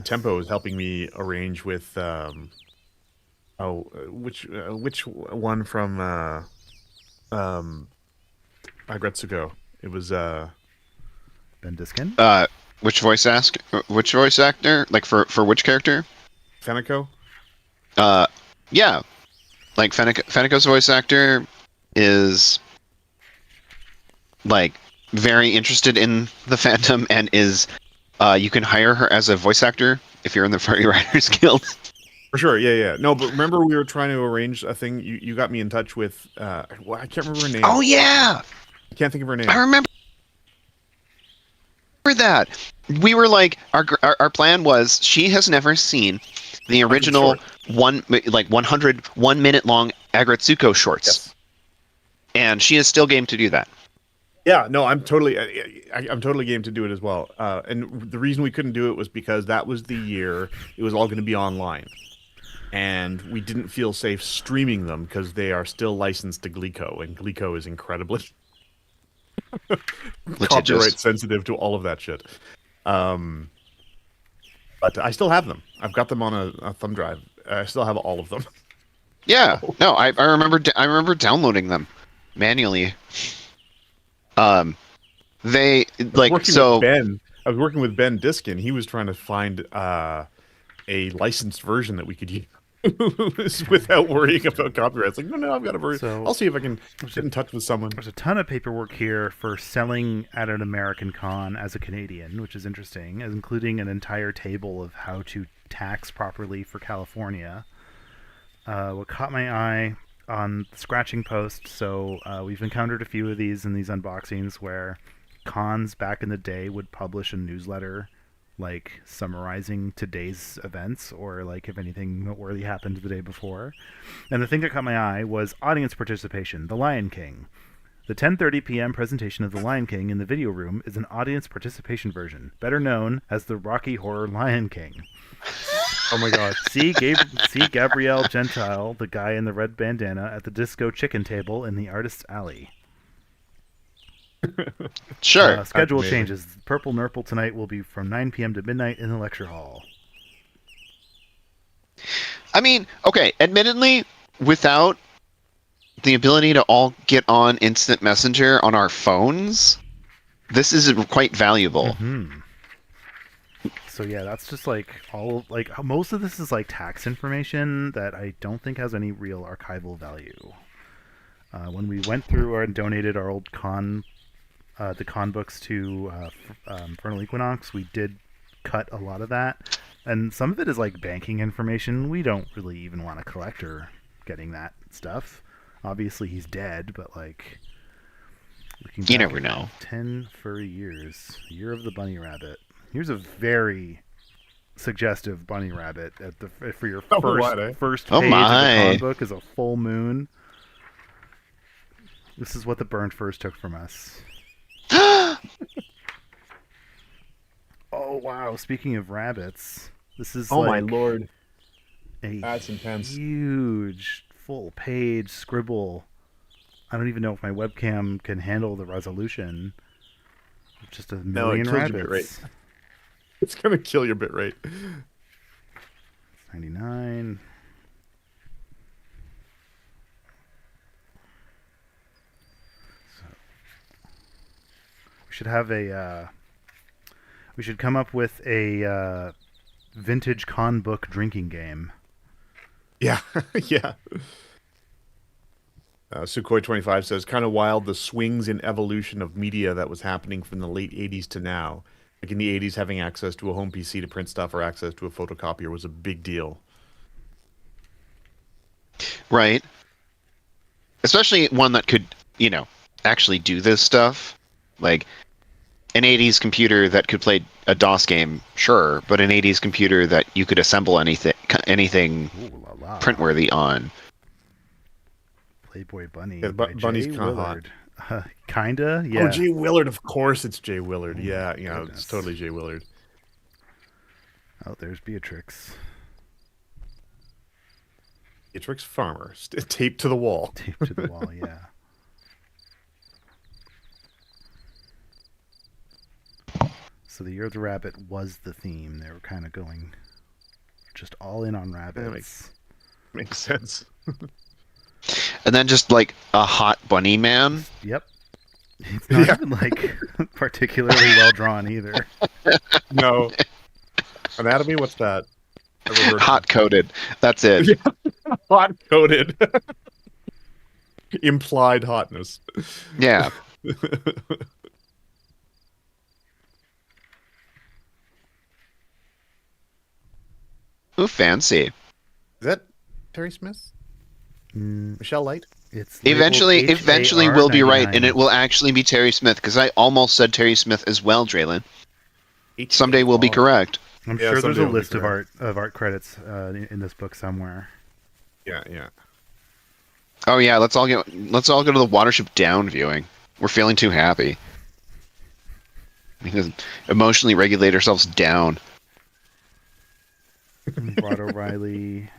Tempo is helping me arrange with which one from Agretsuko? It was Ben Diskin? Which voice actor? Like for which character? Feneko? Yeah. Like Feneko's voice actor is like very interested in the Phantom and is you can hire her as a voice actor if you're in the Furry Writers Guild. For sure, yeah. No, but remember we were trying to arrange a thing. You got me in touch with. I can't remember her name. Oh yeah, I can't think of her name. I remember that. We were like, our plan was she has never seen the original 101 minute long Agretsuko shorts, Yes. and she is still game to do that. Yeah, no, I'm totally game to do it as well. And the reason we couldn't do it was because that was the year it was all going to be online, and we didn't feel safe streaming them because they are still licensed to Glico, and Glico is incredibly copyright sensitive to all of that shit. But I still have them. I've got them on a thumb drive. I still have all of them. Yeah, no, I remember downloading them manually. They like so. Ben, I was working with Ben Diskin. He was trying to find a licensed version that we could use without worrying about copyright. It's like, no, I've got a version. So, I'll see if I can get in touch with someone. There's a ton of paperwork here for selling at an American con as a Canadian, which is interesting, including an entire table of how to tax properly for California. What caught my eye on the scratching post, so we've encountered a few of these in these unboxings where cons back in the day would publish a newsletter like summarizing today's events or like if anything noteworthy happened the day before. And the thing that caught my eye was audience participation, The Lion King. The 10:30 p.m. presentation of The Lion King in the video room is an audience participation version, better known as the Rocky Horror Lion King. Oh my god. See Gabrielle Gentile, the guy in the red bandana, at the disco chicken table in the Artist's Alley. Sure. Schedule changes. Purple Nurple tonight will be from 9 p.m. to midnight in the lecture hall. I mean, okay, admittedly, without the ability to all get on instant messenger on our phones, this is quite valuable. Mm-hmm. So yeah, that's just like most of this is like tax information that I don't think has any real archival value. When we went through and donated our old the con books to Vernal Equinox, we did cut a lot of that, and some of it is like banking information. We don't really even want a collector getting that stuff. Obviously, he's dead, but like, you never know. 10 furry years, year of the bunny rabbit. Here's a very suggestive bunny rabbit for your first page of the con book is a full moon. This is what the Burned Furs took from us. Oh wow! Speaking of rabbits, this is my lord, that's intense. Huge full page scribble. I don't even know if my webcam can handle the resolution. Just a million rabbits. It's gonna kill your bit rate. 99. So we should have we should come up with a vintage con book drinking game. Yeah, yeah. Sukhoi25 says, kind of wild the swings in evolution of media that was happening from the late 80s to now. Like in the 80s, having access to a home PC to print stuff or access to a photocopier was a big deal. Right. Especially one that could, actually do this stuff. Like, an 80s computer that could play a DOS game, sure, but an 80s computer that you could assemble anything printworthy on. Playboy Bunny. Yeah, Bunny's kind of hot. Kinda, yeah. Oh, Jay Willard, of course it's Jay Willard. Yeah, it's totally Jay Willard. Oh, there's Beatrix. Beatrix Farmer, taped to the wall. Taped to the wall, yeah. So the Year of the Rabbit was the theme. They were kind of going just all in on rabbits. Makes sense. And then just like a hot bunny man. Yep. It's not even like particularly well drawn either. No. Anatomy, what's that? Hot coated. That's it. Yeah. Hot coated. Implied hotness. Yeah. Ooh, fancy. Is that Terry Smith? Michelle Light? It's eventually will be right, and it will actually be Terry Smith, because I almost said Terry Smith as well, Jalen. Someday we'll be correct. I'm sure there's a list of art credits in this book somewhere. Yeah, yeah. Oh yeah, let's all go to the Watership Down viewing. We're feeling too happy. We can emotionally regulate ourselves down. Brought O'Reilly,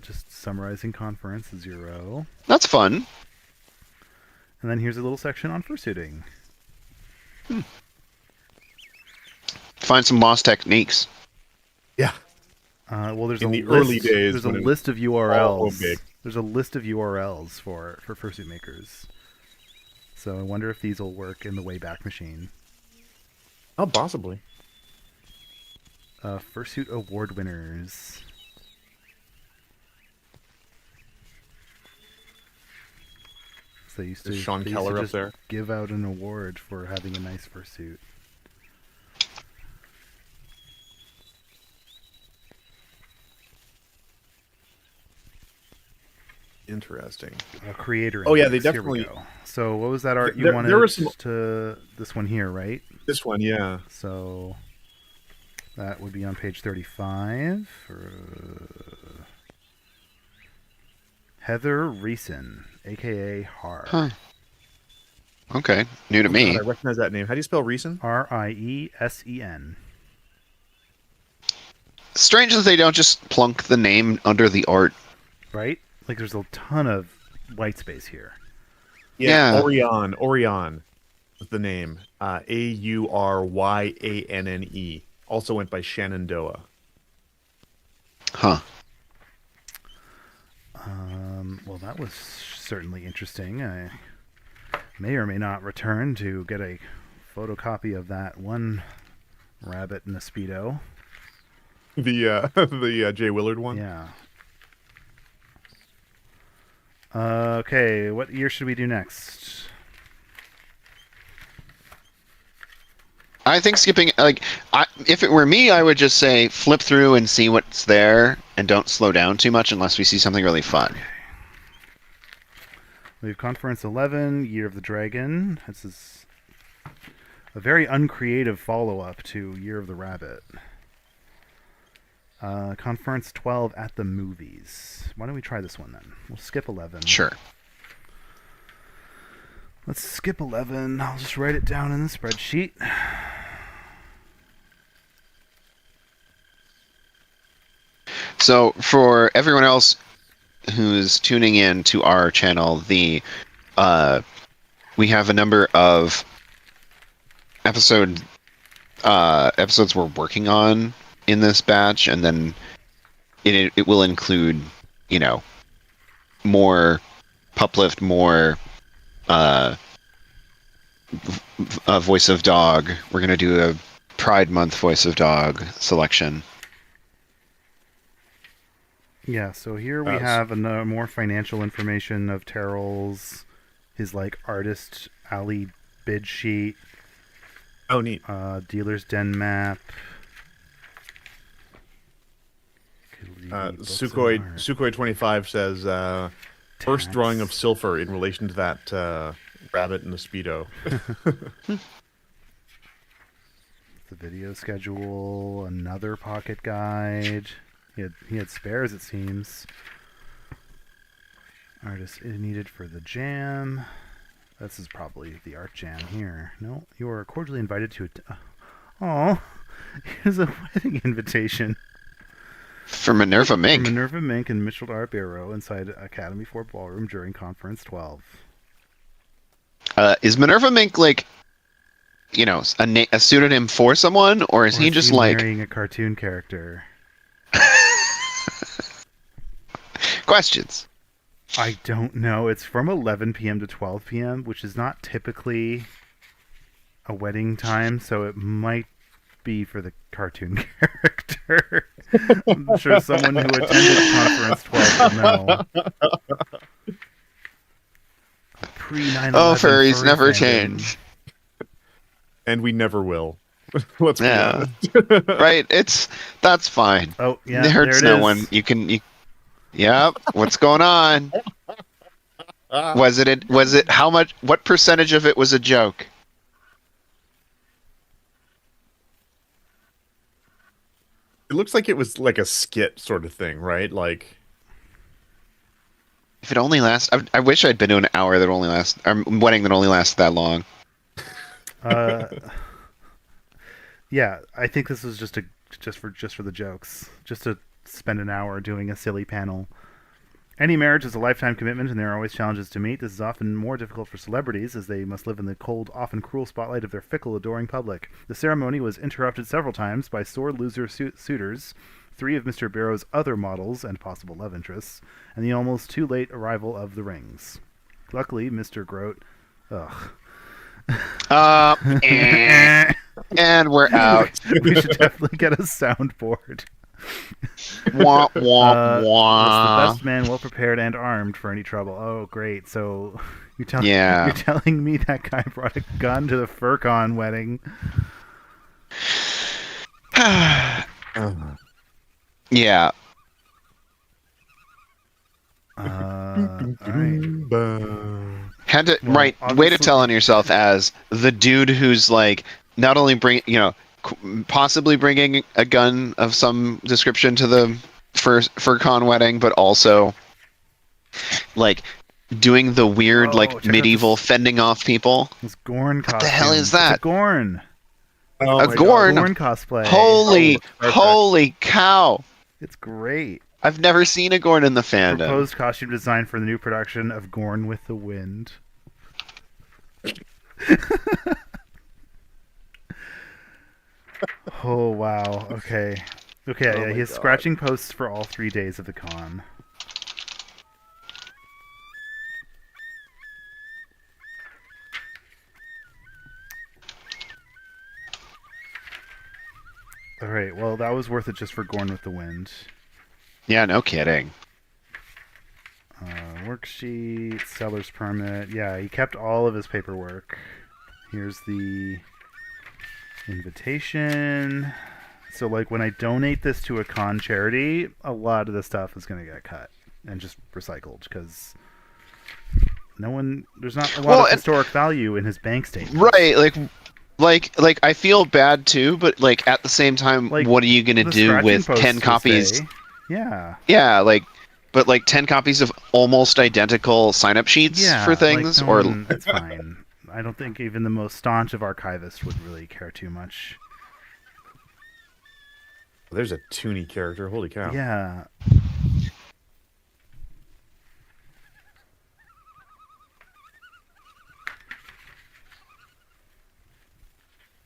just summarizing conference 0. That's fun. And then here's a little section on fursuiting. Find some lost techniques. Yeah. Well, there's In a the list, early days There's a when it list of all URLs. big. There's a list of URLs for fursuit makers. So I wonder if these will work in the Wayback Machine. Oh, possibly. Fursuit award winners. So they used to, Is Sean they used to Keller up just there? give out an award for having a nice fursuit. Interesting. Creator. Oh, yeah, they index. Here we definitely- go. So what was that art you There- wanted there were some- to this one here, right? This one, yeah. So that would be on page 35. Heather Reeson, aka Har. Huh. Okay, new to Oh, me. God, I recognize that name. How do you spell Reason? Riesen. Strange that they don't just plunk the name under the art. Right? Like there's a ton of white space here. Yeah. Orion was the name. Auryanne. Also went by Shenandoah. Huh. Well, that was certainly interesting. I may or may not return to get a photocopy of that one rabbit in a Speedo. The Jay Willard one? Yeah. Okay, what year should we do next? I think skipping, if it were me, I would just say flip through and see what's there, and don't slow down too much unless we see something really fun. We have Conference 11, Year of the Dragon. This is a very uncreative follow-up to Year of the Rabbit. Conference 12, At the Movies. Why don't we try this one then? We'll skip 11. Sure. Let's skip 11. I'll just write it down in the spreadsheet. So for everyone else who's tuning in to our channel, we have a number of episodes we're working on in this batch, and then it will include, more Puplift, more a voice of dog. We're gonna do a Pride Month voice of dog selection. Yeah, so here we have more financial information of Terrell's, his artist alley bid sheet. Oh, neat. Dealer's Den map. Sukhoi 25 says first drawing of Silver in relation to that rabbit in the Speedo. The video schedule, another pocket guide. He had spares, it seems. Artist needed for the jam. This is probably the art jam here. No, you are cordially invited to oh, here's a wedding invitation. For Minerva Mink. For Minerva Mink and Mitchell Art Bureau inside Academy 4 Ballroom during Conference 12. Is Minerva Mink a pseudonym for someone, or is he just marrying a cartoon character? Questions. I don't know. It's from 11 p.m. to 12 p.m., which is not typically a wedding time, so it might be for the cartoon character. I'm sure someone who attended Conference 12 will know. Pre-9/11 furries furry never fandom. change. And we never will. Let's be Yeah. honest. Right? That's fine. Oh, yeah, It hurts there it no is. one. Yep. What's going on? Was it how much, what percentage of it was a joke? It looks like it was like a skit sort of thing, right? If it only lasts, I wish I'd been to an hour that only lasts, or wedding that only lasts that long. Uh, yeah, I think this was just for the jokes, just to spend an hour doing a silly panel. Any marriage is a lifetime commitment, and there are always challenges to meet. This is often more difficult for celebrities, as they must live in the cold, often cruel spotlight of their fickle, adoring public. The ceremony was interrupted several times by sore loser suitors, 3 of Mr. Barrow's other models and possible love interests, and the almost too late arrival of the rings. Luckily, Mr. Grote... Ugh. And we're out. We should definitely get a soundboard. Wah, wah, Was wah. the best man, well prepared and armed for any trouble. Oh, great! So you're Yeah. telling me that guy brought a gun to the FurCon wedding? Yeah. All right. Had to Well, way to obviously- tell on yourself as the dude who's like not only possibly bringing a gun of some description to the FurCon wedding, but also like doing the weird Oh, check out medieval this- fending off people. This Gorn costume. What the hell is It's that? a Gorn. Oh A my Gorn? Gorn cosplay. Holy, perfect. holy cow! It's great. I've never seen a Gorn in the fandom. Proposed costume design for the new production of Gorn with the Wind. Oh wow. Okay. Okay. Oh Yeah, my he has God. scratching posts for all 3 days of the con. All right. Well, that was worth it just for Gorn with the Wind. Yeah, no kidding. Worksheet, seller's permit. Yeah, he kept all of his paperwork. Here's the invitation. So, like, when I donate this to a con charity, a lot of the stuff is going to get cut and just recycled because there's not a lot of historic value in his bank statement. Right, like I feel bad too, but like at the same time, Like, what are you gonna the do scratching with posts 10 will copies? stay. Yeah. Yeah, but 10 copies of almost identical sign-up sheets Yeah. for things, like, no one- it's fine. I don't think even the most staunch of archivists would really care too much. There's a toony character. Holy cow. Yeah.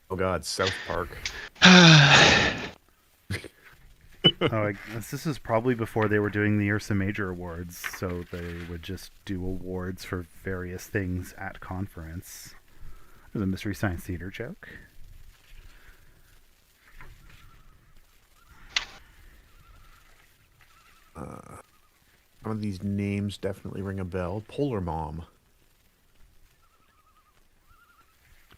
Oh God, South Park. Oh, I guess this is probably before they were doing the Ursa Major Awards, so they would just do awards for various things at conference. There's a Mystery Science Theater joke. Some of these names definitely ring a bell. Polar Mom.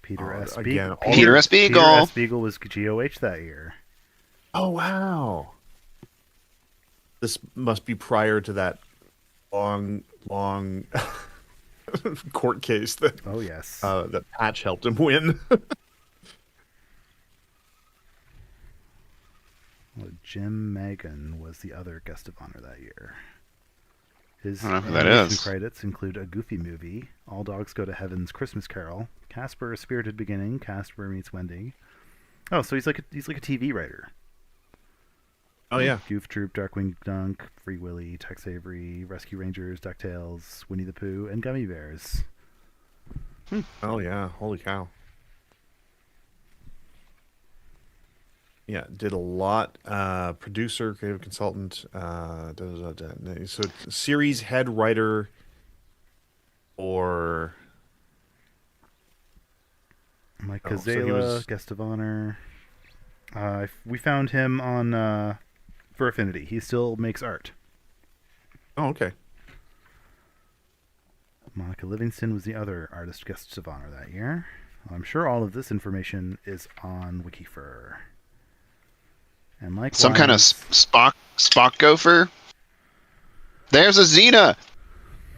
Peter Oh, S. again, Beagle. all Peter S. Peter Beagle. S. Beagle was GOH that year. Oh wow. This must be prior to that long court case that Oh, yes. that Patch helped him win. Well, Jim Magan was the other guest of honor that year. His I don't know who that animation is. credits include A Goofy Movie, All Dogs Go to Heaven's Christmas Carol, Casper: A Spirited Beginning, Casper Meets Wendy. Oh, so he's like a TV writer. Oh yeah. Goof Troop, Darkwing Dunk, Free Willy, Tex Avery, Rescue Rangers, DuckTales, Winnie the Pooh, and Gummy Bears. Oh yeah. Holy cow. Yeah, did a lot. Producer, creative consultant. So series head writer, or Mike Oh, so he Kazela, was- guest of honor. We found him on for Affinity. He still makes art. oh okay. Monica Livingston was the other artist guest of honor that year. I'm sure all of this information is on Wikifur. And likewise, Some kind of Spock gopher. There's a Xena.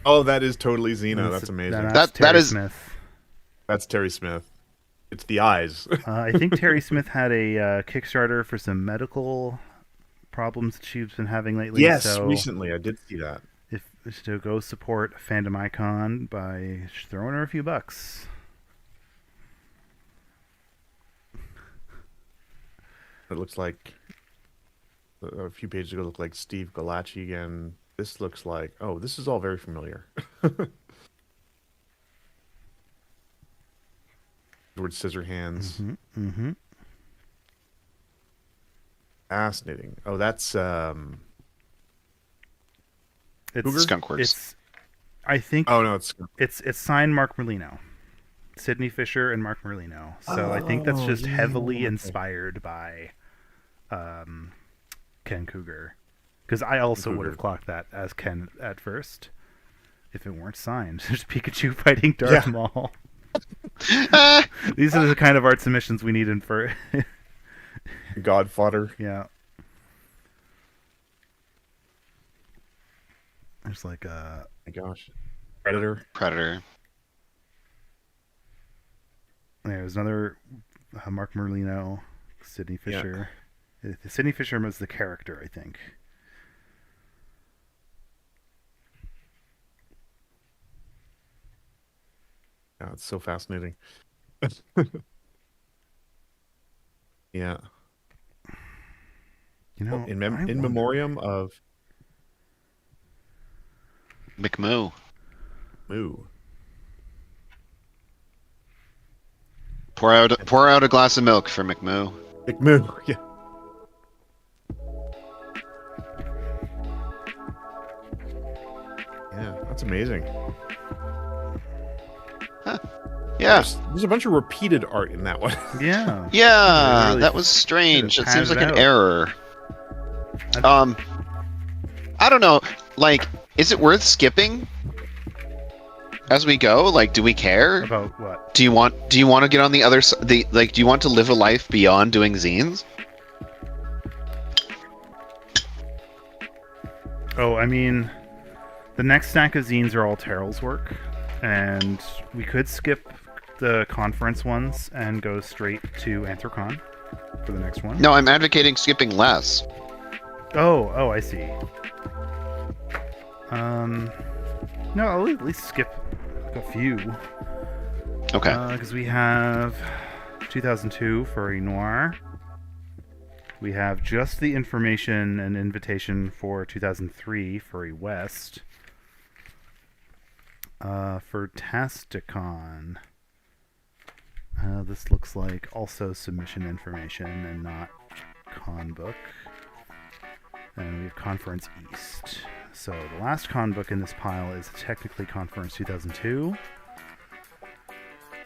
Oh, that is totally Xena. That's amazing. That's That Terry is- Smith. That's Terry Smith. It's the eyes. I think Terry Smith had a Kickstarter for some medical problems that she's been having lately. Yes, so, recently I did see that. to go support Fandom Icon by throwing her a few bucks. It looks like a few pages ago. Looked like Steve Galacci again. This looks like this is all very familiar. Edward Scissorhands. Mm-hmm. Fascinating. Oh, that's It's Skunkworks. It's, I think. Oh no, it's signed Mark Merlino, Sidney Fisher, and Mark Merlino. So I think that's just heavily inspired by Ken Cougar, because I also would have clocked that as Ken at first if it weren't signed. There's Pikachu fighting Darth Maul. These are the kind of art submissions we need in for Godfather. Yeah. There's like My gosh, Predator. There's another Mark Merlino, Sidney Fisher. Yeah. Sidney Fisher was the character, I think. Yeah, it's so fascinating. Yeah. You know, in memoriam of McMoo. Moo. Pour out a glass of milk for McMoo. McMoo, yeah. Yeah, that's amazing. Huh. Yeah. There's a bunch of repeated art in that one. Yeah. Yeah, really that was strange. It seems like out. an error. I don't know. Like, is it worth skipping as we go? Like, do we care? About what? Do you want to get on the other side? Do you want to live a life beyond doing zines? Oh, I mean, the next stack of zines are all Terrell's work, and we could skip the conference ones and go straight to Anthrocon for the next one. No, I'm advocating skipping less. Oh, I see. No, I'll at least skip a few. Okay. Because we have 2002 Furry Noir. We have just the information and invitation for 2003 Furry West. For Tasticon, this looks like also submission information and not con book. And we have Conference East. So the last con book in this pile is technically Conference 2002.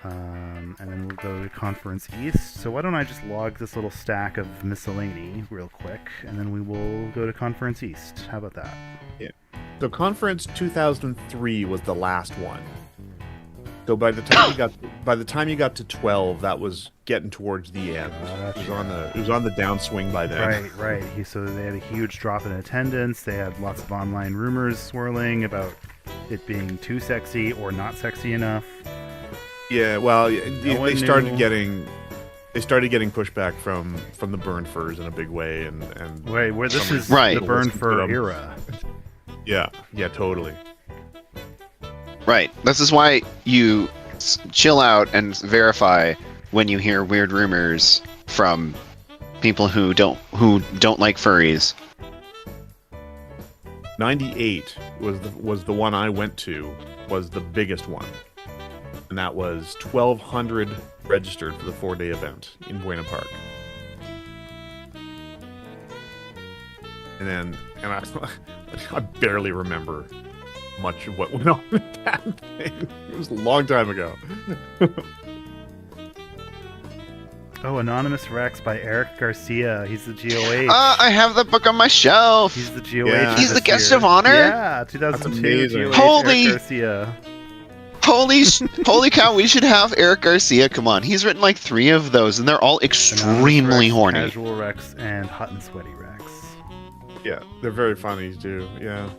And then we'll go to Conference East. So why don't I just log this little stack of miscellany real quick, and then we will go to Conference East. How about that? Yeah. So Conference 2003 was the last one. So by the time you got to 12, that was getting towards the end. It was on the downswing by then. Right. So they had a huge drop in attendance. They had lots of online rumors swirling about it being too sexy or not sexy enough. Yeah, well, they started getting pushback from the burn furs in a big way, and where this is right. the burn fur era. Yeah, totally. Right. This is why you chill out and verify when you hear weird rumors from people who don't like furries. 98 was the one I went to, was the biggest one. And that was 1,200 registered for the 4-day event in Buena Park. And I barely remember much of what went on with that thing. It was a long time ago. Oh, Anonymous Rex by Eric Garcia. He's the GOH. I have the book on my shelf. He's the GOH. Yeah. He's the this guest year. of honor? Yeah, 2002 GOH Holy- Eric Garcia. Holy cow, we should have Eric Garcia. Come on. He's written like 3 of those, and they're all extremely Anonymous Rex, horny. Casual Rex, and Hot and Sweaty Rex. Yeah, they're very funny too. Yeah.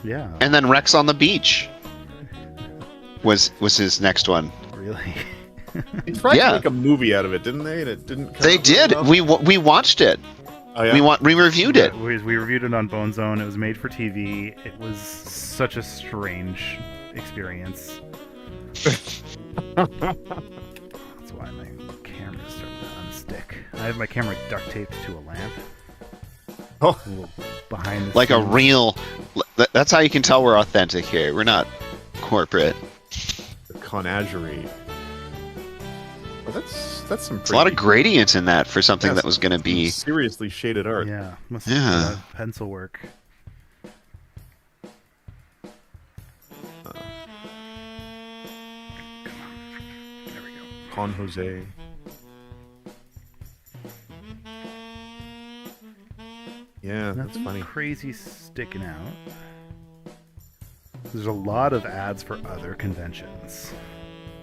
Yeah. And then Rex on the Beach was his next one. Really? They tried Yeah. to make a movie out of it, didn't they? And it didn't. They did. We watched it. Oh, yeah? We reviewed it. We reviewed it on Bone Zone. It was made for TV. It was such a strange experience. That's why my camera's starting to unstick. I have my camera duct taped to a lamp. Oh. A little behind the Like a scenes. real. That's how you can tell we're authentic here. We're not corporate. The Conagerie. Oh, that's some. It's a lot of gradient in that for something Yes, that was going to be. seriously shaded art. Yeah, must Yeah. have been pencil work. There we go. Con Jose. Yeah, that's Nothing funny. crazy sticking out. There's a lot of ads for other conventions.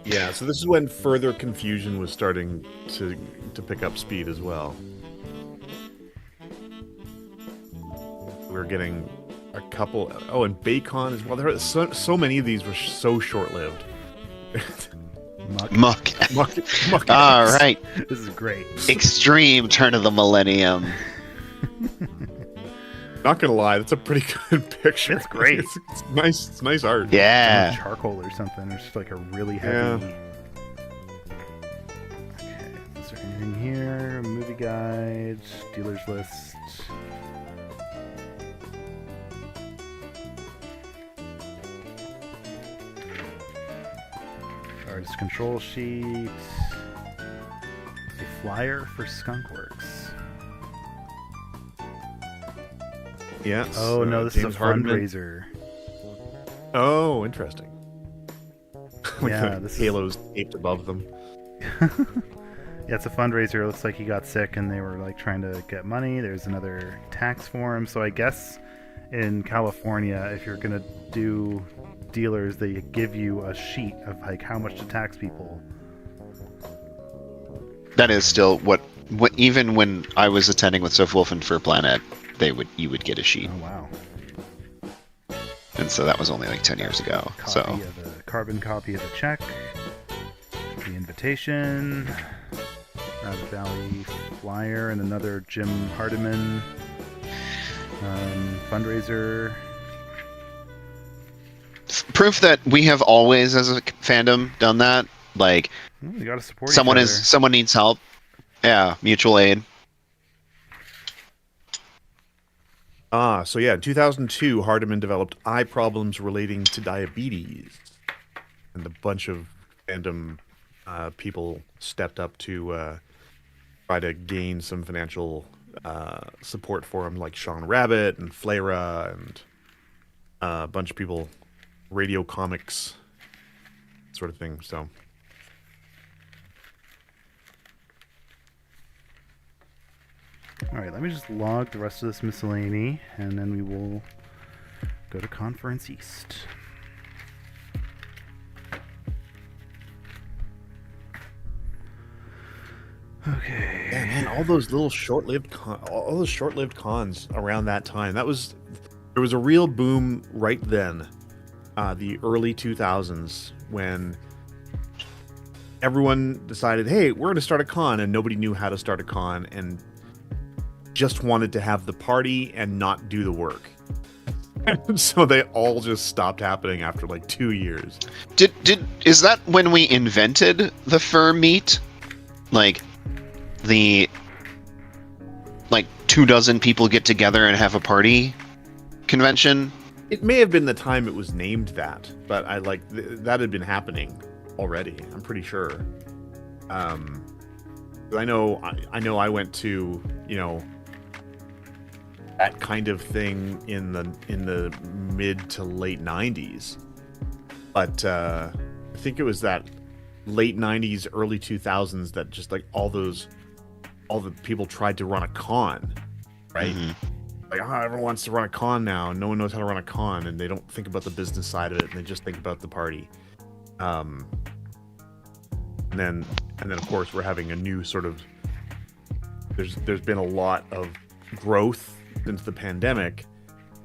Yeah, so this is when further confusion was starting to pick up speed as well. We were getting a couple. Oh, and Baycon as well. There are so many of these were so short-lived. Muck. Muck All right. This is great. Extreme turn of the millennium. Not gonna lie, that's a pretty good picture. It's great. It's nice. It's nice art. Yeah. Charcoal or something. It's just like a really heavy. Yeah. Okay. Is there anything here? Movie guide, dealer's list. Artist control sheet. A flyer for Skunkworks. Yeah. Oh no, this James is a Hardiman. fundraiser. Oh, interesting. With Yeah, the this is- halos taped above them. Yeah, it's a fundraiser. It looks like he got sick and they were like trying to get money. There's another tax form. So I guess in California, if you're gonna do dealers, they give you a sheet of like how much to tax people. That is still what even when I was attending with Soph Wolf and Fur Planet, you would get a sheet. Oh wow. And so that was only like 10 years ago. Copy So of a carbon copy of the check, the invitation, Rabbit Valley flyer, and another Jim Hardiman fundraiser. proof that we have always, as a fandom, done that. Like Well, we gotta support someone each is other. someone needs help. Yeah, mutual aid. So yeah, in 2002, Hardiman developed eye problems relating to diabetes, and a bunch of fandom people stepped up to try to gain some financial support for him, like Sean Rabbit and Flayra and a bunch of people, Radio Comics, sort of thing. So. Alright, let me just log the rest of this miscellany, and then we will go to Conference East. Okay. Yeah, man, all those little short-lived all those short-lived cons around that time. There was a real boom right then, the early 2000s, when everyone decided, hey, we're going to start a con, and nobody knew how to start a con, and just wanted to have the party and not do the work. So they all just stopped happening after like 2 years. Is that when we invented the fur meet? Like the 24 people get together and have a party convention? It may have been the time it was named that, but I like that had been happening already. I'm pretty sure. I know I went to, that kind of thing in the mid to late 90s, but I think it was that late 90s, early 2000s that just like all the people tried to run a con, right? Mm-hmm. Like, everyone wants to run a con now, and no one knows how to run a con, and they don't think about the business side of it, and they just think about the party. And then of course we're having a new sort of. There's been a lot of growth since the pandemic,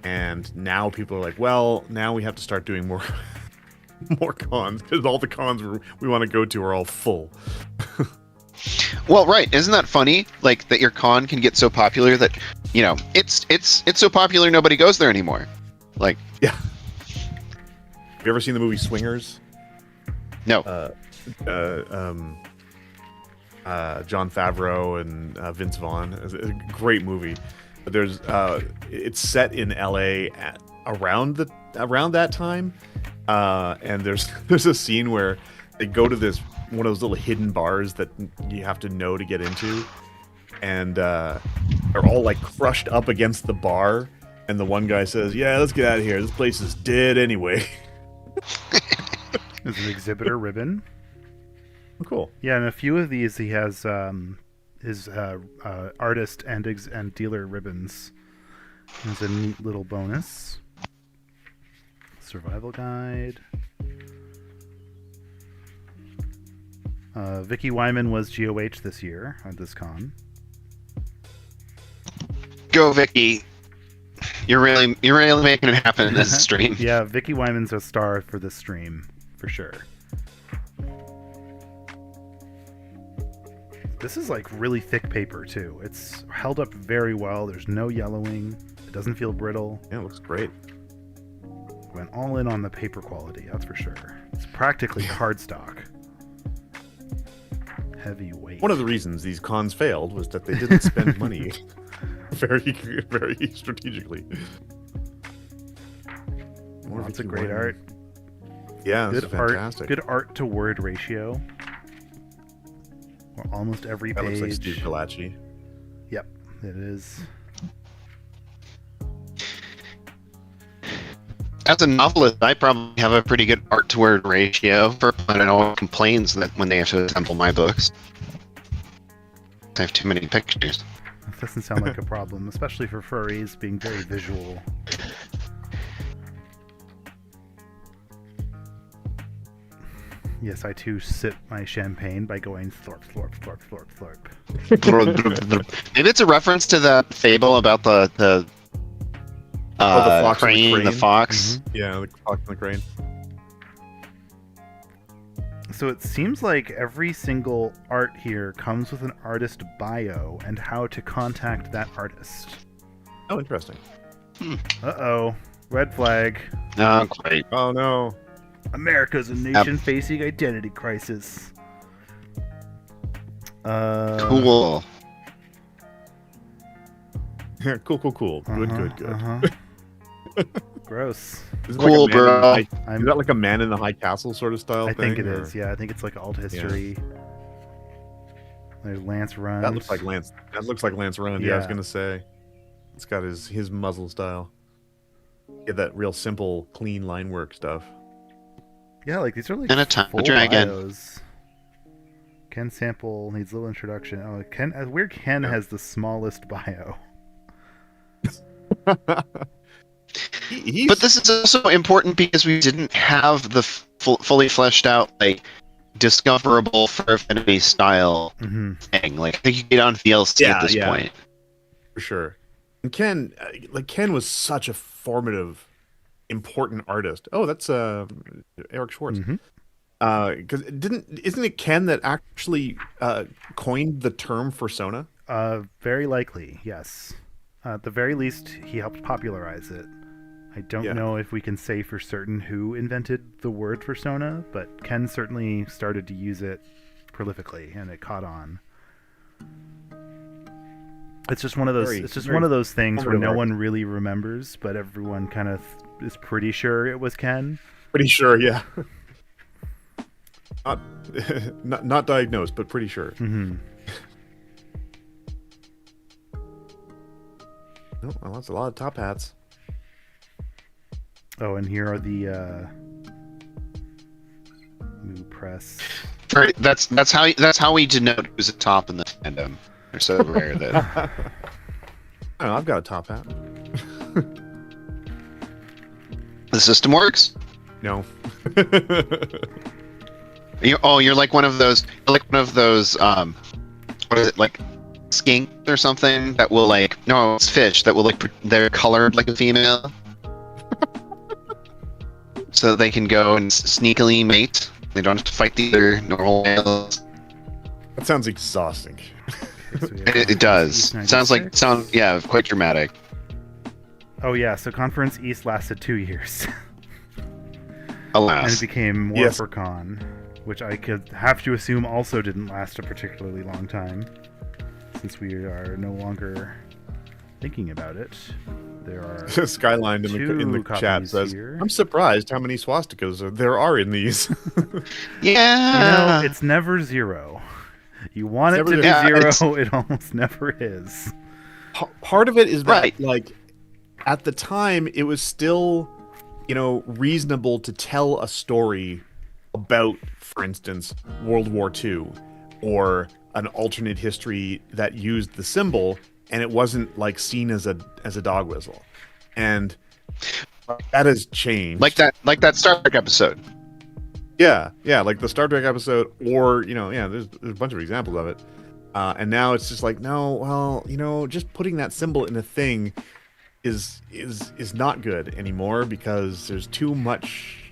and now people are like, well, now we have to start doing more more cons because all the cons we want to go to are all full. Well, right. Isn't that funny? Like that your con can get so popular that it's so popular nobody goes there anymore. Like, Yeah. Have you ever seen the movie Swingers? no. John Favreau and Vince Vaughn. It's a great movie. But there's it's set in LA around that time, and there's a scene where they go to this one of those little hidden bars that you have to know to get into, and they're all like crushed up against the bar, and the one guy says, "Yeah, let's get out of here. This place is dead anyway." There's an exhibitor ribbon. Cool. Yeah, and a few of these he has his artist and dealer ribbons. There's a neat little bonus. Survival guide. Vicky Wyman was GOH this year at this con. Go, Vicky. You're really making it happen in this stream. Yeah, Vicky Wyman's a star for this stream, for sure. This is like really thick paper too. It's held up very well. There's no yellowing. It doesn't feel brittle. Yeah, it looks great. Went all in on the paper quality, that's for sure. It's practically cardstock. Heavy weight. One of the reasons these cons failed was that they didn't spend money very, very strategically. Lots of great art. Yeah, this Good is fantastic. Good art to word ratio. Or almost every That page. looks like Steve Galachi. Yep, it is. As a novelist, I probably have a pretty good art to word ratio. I don't know what complains that when they have to assemble my books. I have too many pictures. That doesn't sound like a problem, especially for furries being very visual. Yes, I too sip my champagne by going thorp, thorp, thorp, thorp, thorp. Maybe it's a reference to that fable about the fox and the crane, the crane. fox. Mm-hmm. Yeah, the fox and the crane. So it seems like every single art here comes with an artist bio and how to contact that artist. Oh, interesting. Uh-oh. Red flag. Oh, great. Oh no. America's a nation facing identity crisis. Cool. Cool. Good. Gross. Is it Cool, like a man in the bro. high- Is that like a man in the high castle sort of style I thing? think it or- is. Yeah, I think it's like alt history. There's Lance Runs. That looks like Lance. That looks like Lance Run. Yeah, I was Yeah. gonna say. It's got his muzzle style. Yeah, that real simple, clean line work stuff. Yeah, like these are like And a time full dragon. bios. Ken Sample needs a little introduction. Oh, Ken. Weird. Ken has the smallest bio. He's, But this is also important because we didn't have the fully fleshed out, like, discoverable Fur Affinity style Mm-hmm. thing. Like, I think you get on DLC at this point. for sure. And Ken was such a formative, important artist. Oh, that's Eric Schwartz. Mm-hmm. Because isn't it Ken that actually coined the term fursona? Very likely, yes. At the very least, he helped popularize it. I don't know if we can say for certain who invented the word fursona, but Ken certainly started to use it prolifically, and it caught on. It's just one of those. It's just one of those things where no one really remembers, but everyone kind of is pretty sure it was Ken. Pretty sure, yeah. not diagnosed, but pretty sure. Mm-hmm. Oh, well, that's a lot of top hats. Oh, and here are the new press. That's how we denote who's at top in the fandom. They're so rare that. I don't know, I've got a top hat. The system works. No. You're like one of those. What is it, like skink or something that will like? No, it's fish that will like. They're colored like a female, so that they can go and sneakily mate. They don't have to fight the other normal males. That sounds exhausting. Okay, so we have It Conference does. East Sounds 96. quite dramatic. Oh yeah, so Conference East lasted 2 years. And it Alas. became Yes. Morphicon, which I could have to assume also didn't last a particularly long time, since we are no longer thinking about it. There are Skyline in the two chat copies says, here. "I'm surprised how many swastikas there are in these." Yeah. it's never zero. You want It's it to never be zero. zero, it almost never is. Part of it is that, Right. like, at the time, it was still, reasonable to tell a story about, for instance, World War II, or an alternate history that used the symbol, and it wasn't like seen as a dog whistle, and that has changed. Like that Star Trek episode. Yeah, like the Star Trek episode, or there's a bunch of examples of it. And now it's just like, no, well, just putting that symbol in a thing is not good anymore, because there's too much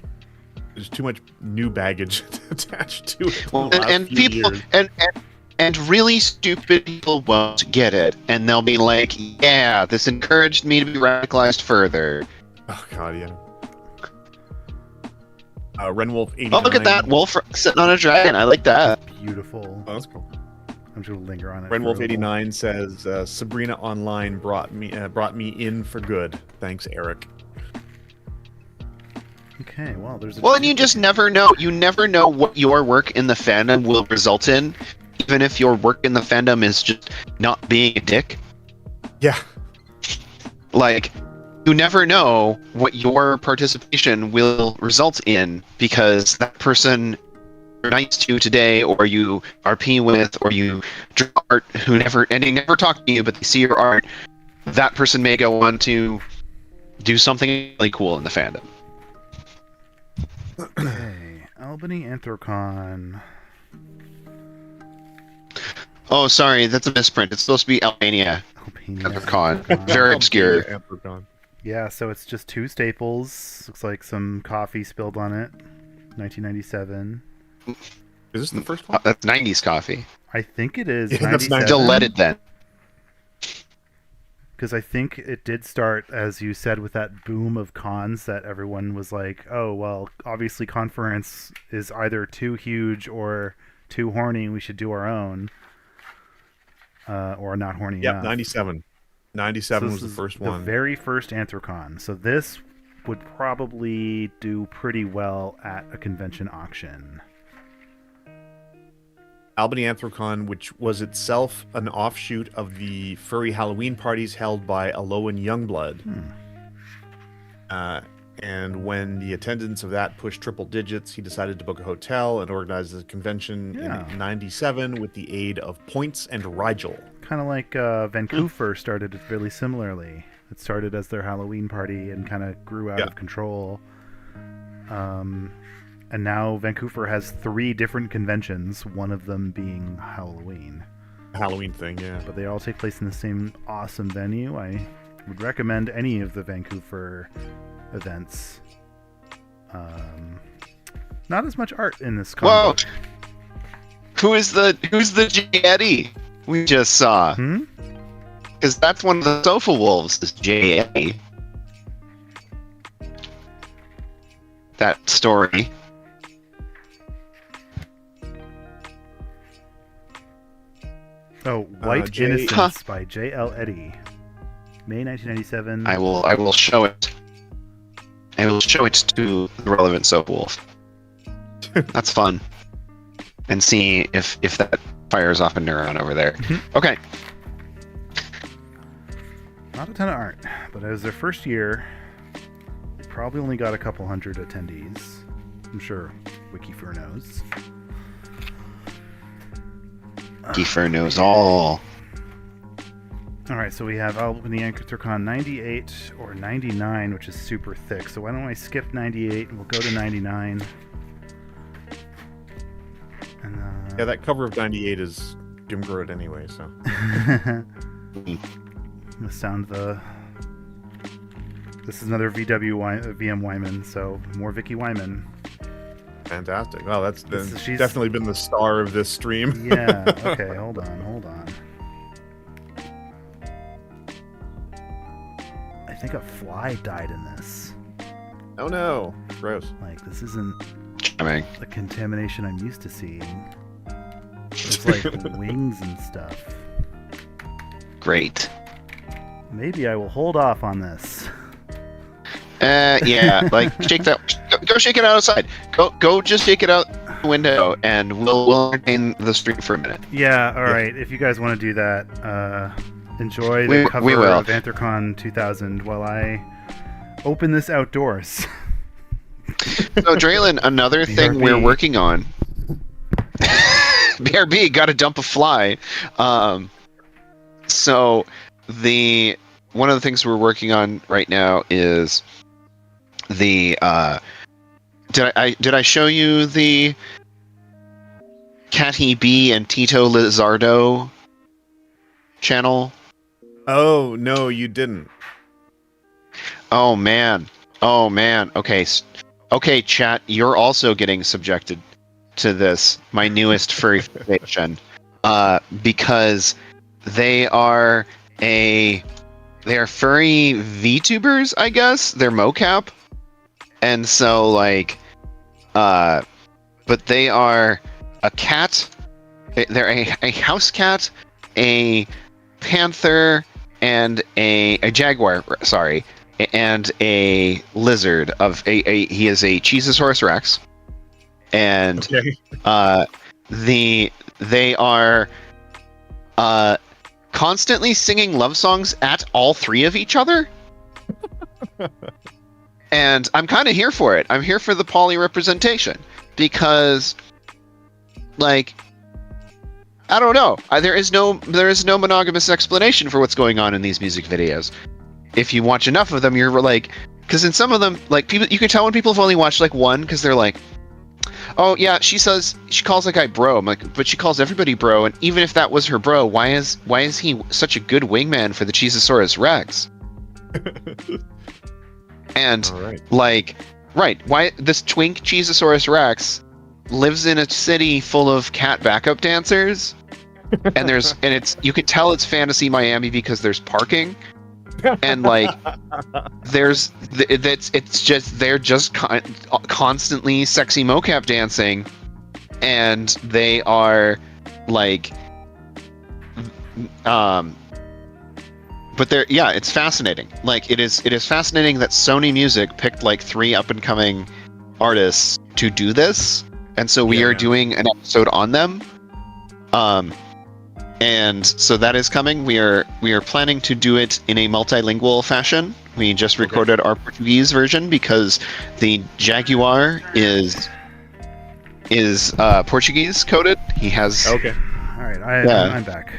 new baggage attached to it. Well, and people and really stupid people won't get it, and they'll be like, "Yeah, this encouraged me to be radicalized further." Oh god, yeah. Renwolf 89. Oh, look at that wolf sitting on a dragon. I like that. Beautiful. Oh, that's cool. I'm just gonna linger on it. for a Renwolf little. 89 says, Sabrina Online brought me in for good. Thanks, Eric. Okay, well, there's a Well, and you just never know. You never know what your work in the fandom will result in, even if your work in the fandom is just not being a dick. Yeah. Like, you never know what your participation will result in, because that person you're nice to today, or you RP with, or you draw art, and they never talk to you, but they see your art. That person may go on to do something really cool in the fandom. Okay, Albany Anthrocon. Oh, sorry, that's a misprint. It's supposed to be Albania. Albania Anthrocon. Anthrocon. Very obscure. Anthrocon. Yeah, so it's just 2 staples. Looks like some coffee spilled on it. 1997. Is this the first one? That's 90s coffee. I think it is. Yeah, that's 97. Still leaded then. Because I think it did start, as you said, with that boom of cons that everyone was like, oh, well, obviously Conference is either too huge or too horny, we should do our own. Or not horny Yep, enough. 97. 97 was the first one. The very first Anthrocon. So this would probably do pretty well at a convention auction. Albany Anthrocon, which was itself an offshoot of the furry Halloween parties held by Alolan Youngblood. And when the attendance of that pushed triple digits, he decided to book a hotel and organize a convention in 97 with the aid of Points and Rigel. Kind of like Vancouver started really similarly. It started as their Halloween party and kind of grew out of control. And now Vancouver has 3 different conventions, one of them being Halloween. Halloween thing, yeah. But they all take place in the same awesome venue. I would recommend any of the Vancouver events. Not as much art in this combo. Whoa! Who's the J. Eddie we just saw? Because that's one of the Sofa Wolves, is J. Eddie. That story. Oh, White Innocence by J.L. Eddy. May 1997. I will show it. I will show it to the relevant Soap Wolf. That's fun. And see if that fires off a neuron over there. Okay. Not a ton of art, but it was their first year. They probably only got a couple hundred attendees. I'm sure WikiFur knows. Kiefer knows all. Alright, so we have Albany Anthrocon 98 or 99, which is super thick. So why don't I skip 98 and we'll go to 99. And, yeah, that cover of 98 is Jim Grote anyway, so. The sound the... This is another VM Wyman, so more Vicky Wyman. Fantastic. Well, that's She's- definitely been the star of this stream. Yeah. Okay. Hold on. I think a fly died in this. Oh no. Gross. Like, this isn't Charming. the contamination I'm used to seeing. There's like wings and stuff. Great. Maybe I will hold off on this. Yeah, like shake that. Go shake it outside. Go, just shake it out the window, and we'll entertain the stream for a minute. Yeah. All right. If you guys want to do that, enjoy We the cover will. of Arrkay 2000 while I open this outdoors. So, Draylin, another thing BRB. we're working on. BRB, got to dump a fly. So one of the things we're working on right now is the did I show you the Catty B and Tito Lizardo channel? Oh no, you didn't. Oh man. Okay. Okay, chat. You're also getting subjected to this. My newest furry fiction, because they are furry VTubers, I guess. They're mocap, and so like, but they are a cat. They're a house cat, a panther, and a jaguar. Sorry. And a lizard he is a Cheezosaurus Rex, and Okay. they are constantly singing love songs at all three of each other, and I'm kind of here for it. I'm here for the poly representation because, like, I don't know. There is no monogamous explanation for what's going on in these music videos. If you watch enough of them, you're like, because in some of them, like, people, you can tell when people have only watched like one, because they're like, oh yeah, she calls that guy bro. I'm like, but she calls everybody bro, and even if that was her bro, why is he such a good wingman for the Cheezosaurus Rex? And All right. like, right, why this twink Cheezosaurus Rex lives in a city full of cat backup dancers, and you can tell it's fantasy Miami because there's parking. And like, they're just constantly sexy mocap dancing, and they are like, but it's fascinating. Like, it is fascinating that Sony Music picked like 3 up and coming artists to do this, and so we are doing an episode on them. And so that is coming. We are planning to do it in a multilingual fashion. We just recorded our Portuguese version because the Jaguar is Portuguese coded. He has Okay. All right. I'm back.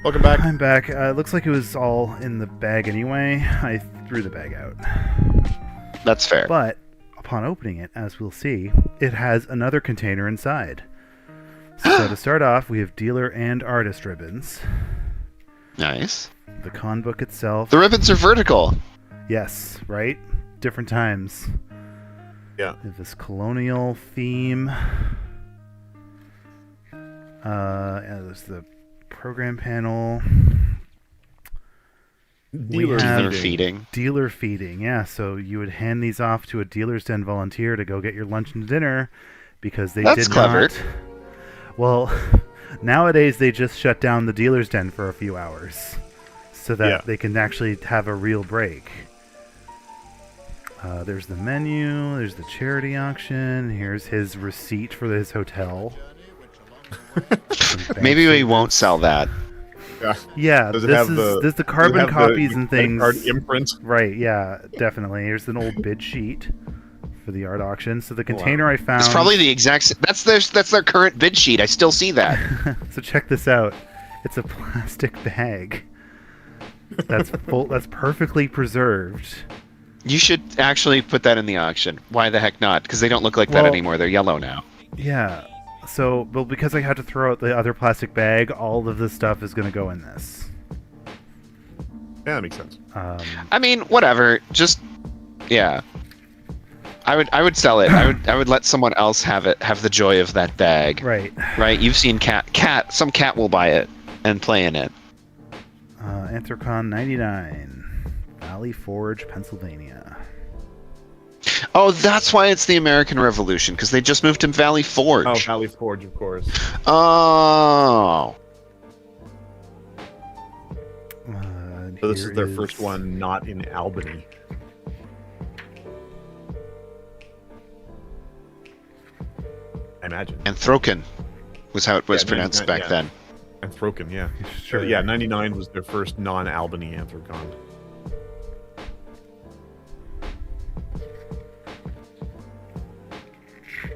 Welcome back. I'm back. It looks like it was all in the bag anyway. I threw the bag out. That's fair. But upon opening it, as we'll see, it has another container inside. So to start off, we have dealer and artist ribbons. Nice. The con book itself. The ribbons are vertical. Yes, right? Different times. Yeah. We have this colonial theme. There's the program panel. Dealer feeding. Dealer feeding, yeah. So you would hand these off to a dealer's den volunteer to go get your lunch and dinner because they That's did clever. not. Well, nowadays they just shut down the dealer's den for a few hours so that they can actually have a real break. There's the menu, there's the charity auction, here's his receipt for his hotel. Maybe we won't sell that. Yeah, Does it this have is the carbon copies and credit things. card imprint? Right, yeah, definitely. Here's an old bid sheet for the art auction. So the container I found... It's probably the exact... That's their current bid sheet. I still see that. So check this out. It's a plastic bag. That's full. That's perfectly preserved. You should actually put that in the auction. Why the heck not? Because they don't look like that anymore. They're yellow now. Yeah. So, well, because I had to throw out the other plastic bag, all of this stuff is going to go in this. Yeah, that makes sense. I mean, whatever. Just... Yeah. I would sell it. I would let someone else have it. Have the joy of that bag. Right. Right. You've seen cat. Some cat will buy it and play in it. Anthrocon 99, Valley Forge, Pennsylvania. Oh, that's why it's the American Revolution, because they just moved to Valley Forge. Oh, Valley Forge, of course. Oh. So this is their first one not in Albany. I imagine. Arrkay was how it was pronounced 99, back then. Arrkay, yeah. Sure. Yeah, 99 was their first non-Albany Anthrocon.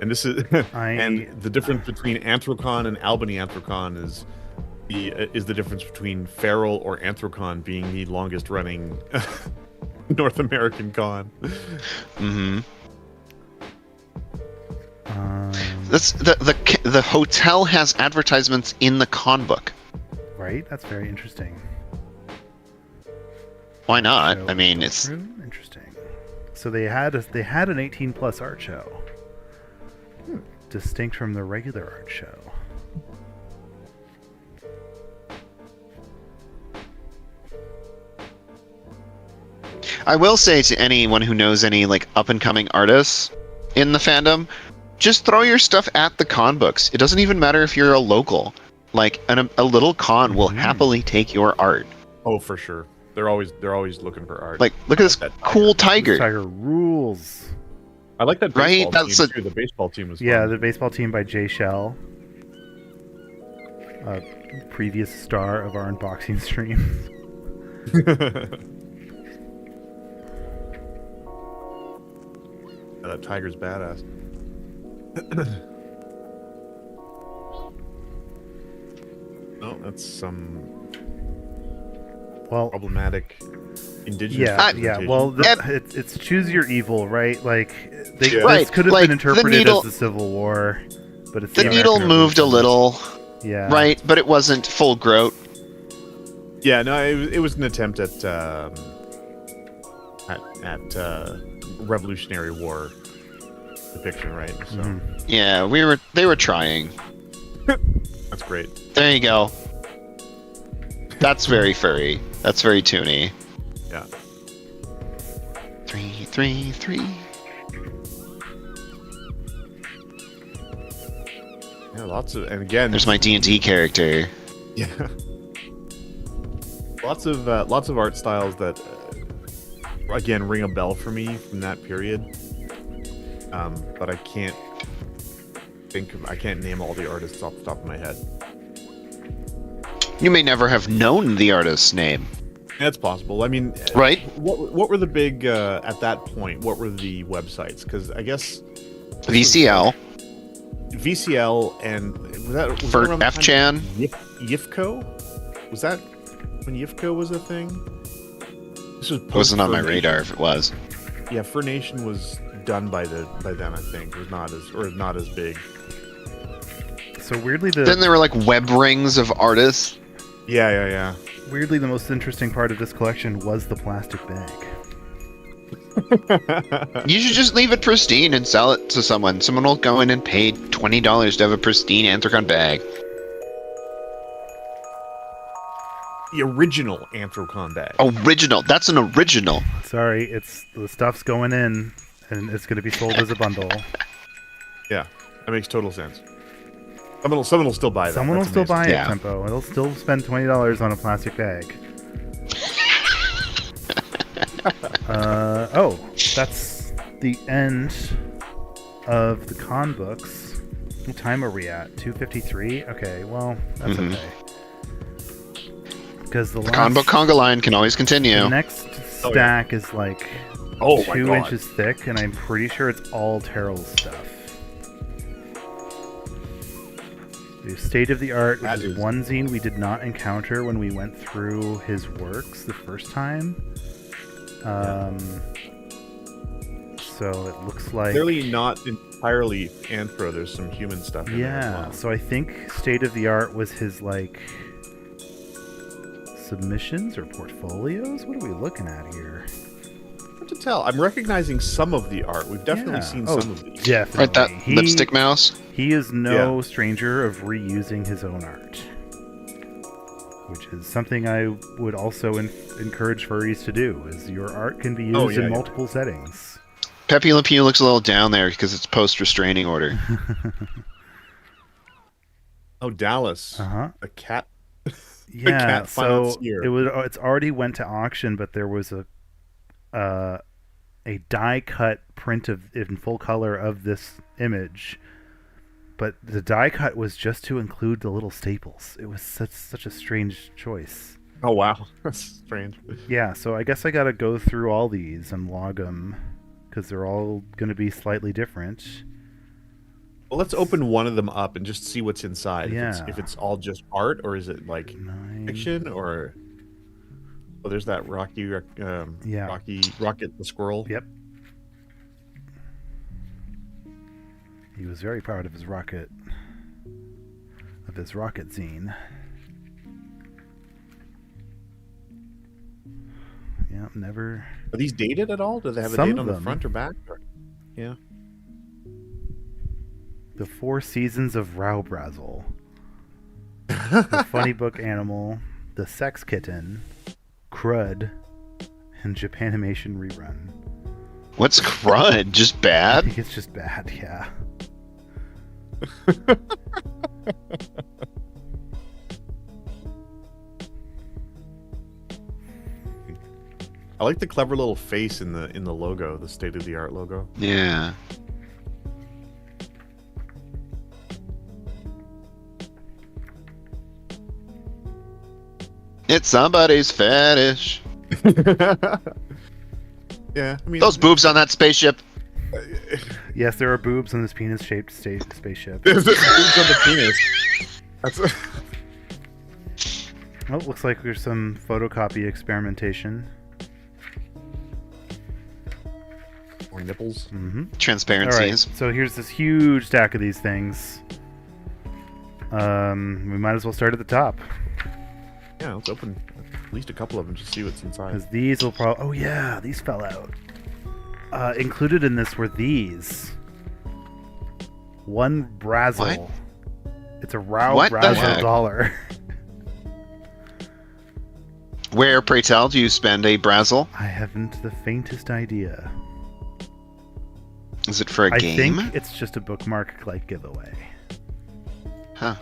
And this is and the difference between Anthrocon and Albany Anthrocon is the difference between Feral or Anthrocon being the longest running North American con. Mm-hmm. That's the hotel has advertisements in the con book. Right, that's very interesting. Why not? So, I mean, it's interesting. So they had an 18+ art show, distinct from the regular art show. I will say to anyone who knows any like up and coming artists in the fandom, just throw your stuff at the con books. It doesn't even matter if you're a local. Like a little con will happily take your art. Oh, for sure. They're always looking for art. Like, look at this cool tiger. This tiger rules. I like that baseball Right? team too. The baseball team was fun. Yeah, the baseball team by Jay Shell, a previous star of our unboxing stream. Yeah, that tiger's badass. No, that's some problematic indigenous. Yeah. Well, it's choose your evil, right? Like, Right, this could have like, been interpreted the needle- as the Civil War, but it's The needle American moved a Revolution. little, Yeah. right? But it wasn't full growth. Yeah, no, it was an attempt at Revolutionary War depiction, right? So Yeah, they were trying. that's great. There you go. That's very furry. That's very toony. Yeah. 3, 3, 3. Yeah, lots of, and again, There's my D&D character. yeah, lots of art styles that again ring a bell for me from that period. But I can't name all the artists off the top of my head. You may never have known the artist's name. That's possible. I mean, Right? What were the big at that point? What were the websites? Because I guess VCL. VCL and was that For around the time F-Chan? Yifco? Was that when Yifco was a thing? This was Wasn't on my Fur radar Nation. if it was. Yeah, Fur Nation was done by then. I think it was not as big. So weirdly, Then there were like web rings of artists. Yeah. weirdly, the most interesting part of this collection was the plastic bag. You should just leave it pristine and sell it to someone. Someone will go in and pay $20 to have a pristine Anthrocon bag. The original Anthrocon bag. Original. That's an original. Sorry, the stuff's going in, and it's going to be sold as a bundle. Yeah, that makes total sense. Someone will still buy that. Someone will That's still buy amazing. it, Tempo. They'll still spend $20 on a plastic bag. That's the end of the con books. What time are we at? 2:53? Okay, well, that's okay. Because the Con book conga line can always continue. the next stack is like Oh my 2 God. inches thick, and I'm pretty sure it's all Terrell's stuff. The State of the Art, which That is is- one zine we did not encounter when we went through his works the first time. So it looks like... Clearly not entirely Anthro. There's some human stuff in there as Yeah, well. so I think State of the Art was his, like, submissions or portfolios? What are we looking at here? Hard to tell. I'm recognizing some of the art. We've definitely Yeah. seen Oh, some of these. definitely. Right, that lipstick mouse. He is no stranger of reusing his own art, which is something I would also encourage furries to do. Is your art can be used in multiple settings. Pepe Le Pew looks a little down there because it's post-restraining order. Oh, Dallas. Uh-huh. A cat. Yeah, cat so financier. it's already went to auction, but there was a die cut print in full color of this image. But the die cut was just to include the little staples. It was such a strange choice. Oh wow, that's strange. Yeah, so I guess I gotta go through all these and log them because they're all gonna be slightly different. Well, let's open one of them up and just see what's inside. Yeah. If it's all just art, or is it like 9. fiction, or... Oh, there's that Rocky Rocket the squirrel. Yep. He was very proud of his rocket zine. Yeah, never. Are these dated at all? Do they have a Some date of on the them. front or back? Yeah. The 4 Seasons of Raubrazel. The Funny Book Animal, The Sex Kitten, Crud, and Japanimation Rerun. What's crud? Just I bad? think it's just bad, yeah. I like the clever little face in the logo, the state of the art logo. Yeah. It's somebody's fetish. Yeah, I mean, Those boobs on that spaceship. Yes, there are boobs on this penis-shaped spaceship. There's boobs on the penis. That's Oh, it looks like there's some photocopy experimentation. more nipples. Mm-hmm. All right, Transparencies. so here's this huge stack of these things. We might as well start at the top. Yeah, let's open at least a couple of them, just see what's inside. Because these will probably... Oh, yeah, these fell out. Included in this were these. One Brazel. What? It's a Rao What the Brazel heck? dollar. Where, pray tell, do you spend a Brazel? I haven't the faintest idea. Is it for a I game? think it's just a bookmark-like giveaway. Huh.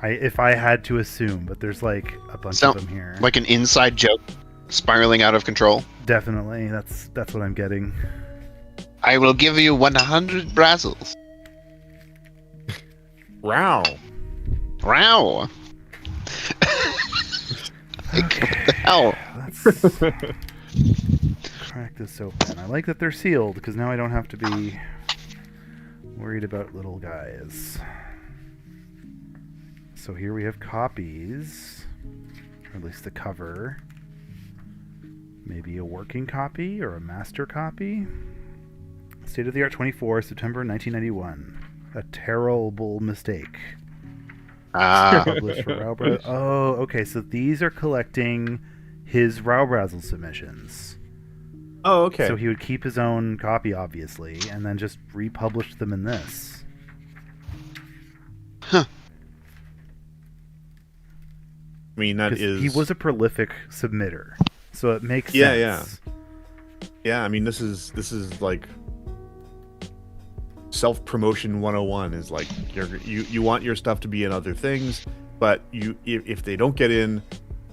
If I had to assume, but there's like a bunch So, of them here. like an inside joke spiraling out of control? Definitely, that's what I'm getting. I will give you 100 Brazils. Wow. Wow. Like, what the hell? Let's crack this open. I like that they're sealed because now I don't have to be worried about little guys. So here we have copies, or at least the cover. Maybe a working copy or a master copy. State of the Art 24, September 1991. A terrible mistake. Ah. Published for Raubrazel. Oh, okay. So these are collecting his Raubrazel submissions. Oh, okay. So he would keep his own copy, obviously, and then just republish them in this. Huh. I mean, that 'Cause is... he was a prolific submitter, so it makes Yeah, sense. Yeah, I mean, this is like self-promotion 101 is like you want your stuff to be in other things, but if they don't get in,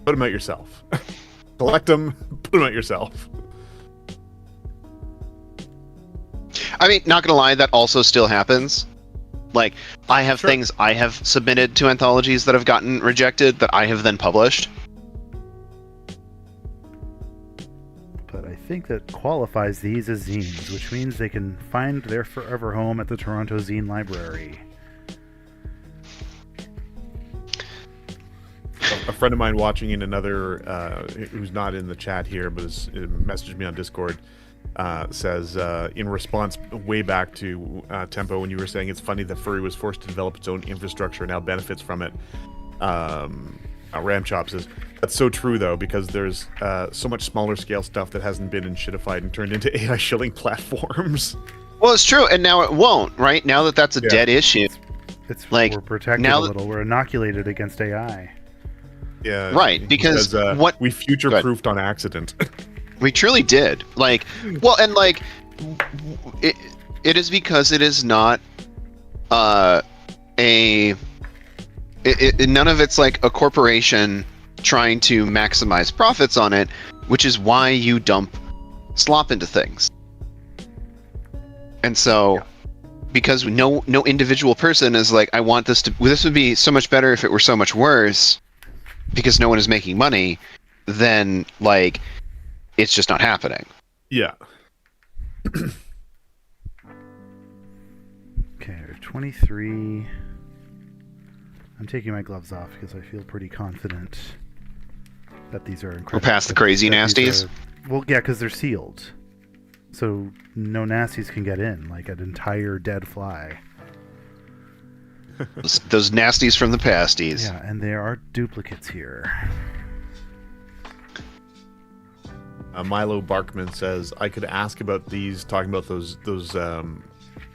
put them out yourself. Collect them, put them out yourself. I mean, not gonna lie, that also still happens. Like, I have Sure. things I have submitted to anthologies that have gotten rejected that I have then published. But I think that qualifies these as zines, which means they can find their forever home at the Toronto Zine Library. A friend of mine watching in another, who's not in the chat here, but has messaged me on Discord, says, in response way back to Tempo, when you were saying it's funny that Furry was forced to develop its own infrastructure and now benefits from it. Ram Chop says, that's so true, though, because there's so much smaller scale stuff that hasn't been shitified and turned into AI shilling platforms. Well, it's true, and now it won't, right? Now that that's a dead issue. It's like, we're protected now a little. We're inoculated against AI. Yeah. Right, because what we future-proofed on accident. We truly did. Like, well, and like, it is because it is not none of it's like a corporation trying to maximize profits on it, which is why you dump slop into things. And so, because no individual person is like, I want this would be so much better if it were so much worse, because no one is making money, then like, it's just not happening. Yeah. Okay, 23. I'm taking my gloves off because I feel pretty confident that these are incredible. We're past the crazy nasties? Well, yeah, because they're sealed. So no nasties can get in, like an entire dead fly. Those nasties from the pasties. Yeah, and there are duplicates here. Milo Barkman says, I could ask about these, talking about those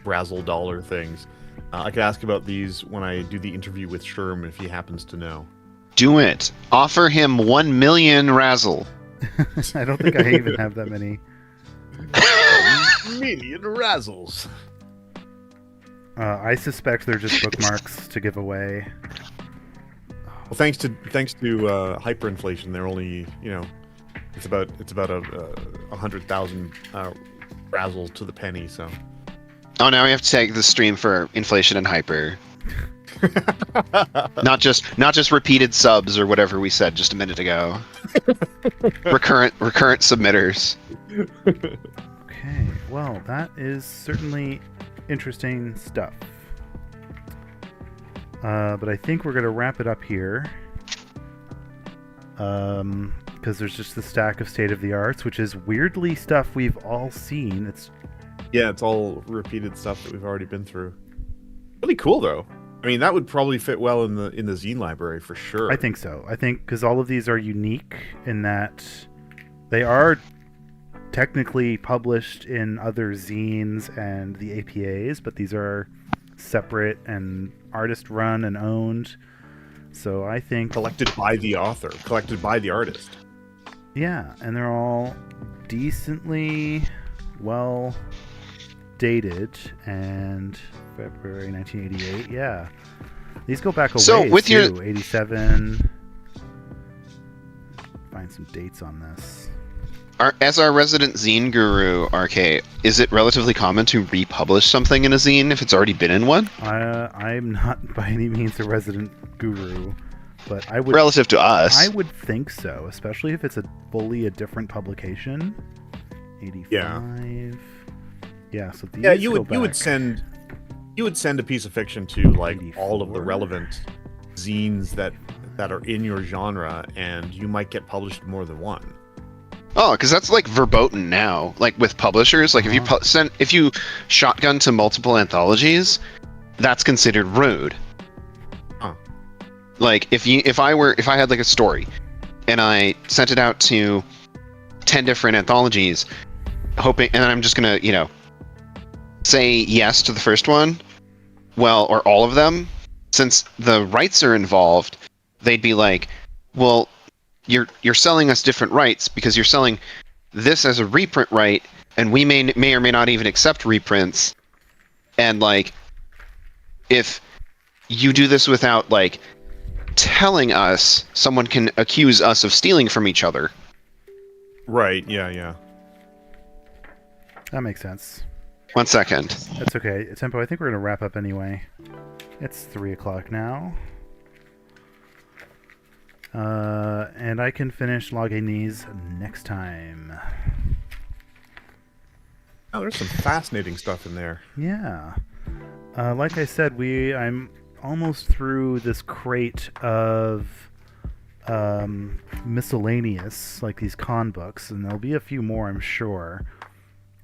Razzle dollar things. I could ask about these when I do the interview with Sherm if he happens to know. Do it. Offer him 1 million Razzle. I don't think I even have that many. 1 million Razzles. I suspect they're just bookmarks to give away. Well, thanks to hyperinflation, they're only, it's about 100,000 Razzles to the penny. So. Oh, now we have to take the stream for inflation and hyper. not just repeated subs or whatever we said just a minute ago. recurrent submitters. Okay, well, that is certainly interesting stuff. But I think we're going to wrap it up here. Because there's just the stack of state of the arts, which is weirdly stuff we've all seen. It's all repeated stuff that we've already been through. Really cool, though. I mean, that would probably fit well in the zine library for sure. I think so. I think because all of these are unique in that they are technically published in other zines and the APAs, but these are separate and artist run and owned. So I think collected by the author, collected by the artist. Yeah, and they're all decently well dated, and February 1988. Yeah, these go back a ways with too. 87. Find some dates on this. As our resident zine guru, Arrkay, is it relatively common to republish something in a zine if it's already been in one? I'm not by any means a resident guru, but I would. Relative to us, I would think so, especially if it's fully a different publication. 85. Yeah. So these you would send a piece of fiction to like 84. All of the relevant zines that are in your genre, and you might get published more than one. Oh, because that's like verboten now. Like with publishers, like if you shotgun to multiple anthologies, that's considered rude. Huh. Like if I had like a story, and I sent it out to 10 different anthologies, hoping, and I'm just gonna say yes to the first one, well, or all of them, since the rights are involved, they'd be like, well, you're selling us different rights because you're selling this as a reprint right, and we may or may not even accept reprints. And like, if you do this without like telling us, someone can accuse us of stealing from each other. Right. Yeah. That makes sense. 1 second. That's okay. Tempo, I think we're going to wrap up anyway. It's 3:00 now. And I can finish logging these next time. Oh, there's some fascinating stuff in there. Yeah. Like I said, I'm almost through this crate of miscellaneous, like these con books, and there'll be a few more, I'm sure.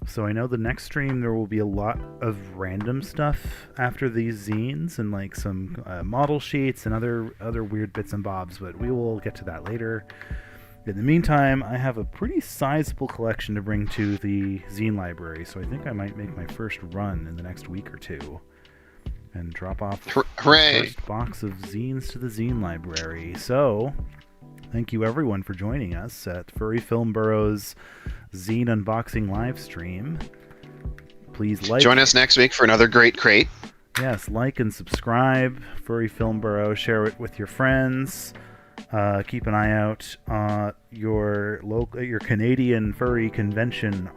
So I know the next stream there will be a lot of random stuff after these zines and like some model sheets and other weird bits and bobs, but we will get to that later. In the meantime, I have a pretty sizable collection to bring to the zine library, so I think I might make my first run in the next week or two and drop off the first box of zines to the zine library. So, thank you everyone for joining us at Furry Film Burrow's zine unboxing live stream. Please join us next week for another great crate. Yes, like and subscribe. Furry Film Burrow. Share it with your friends. Keep an eye out on your Canadian Furry Convention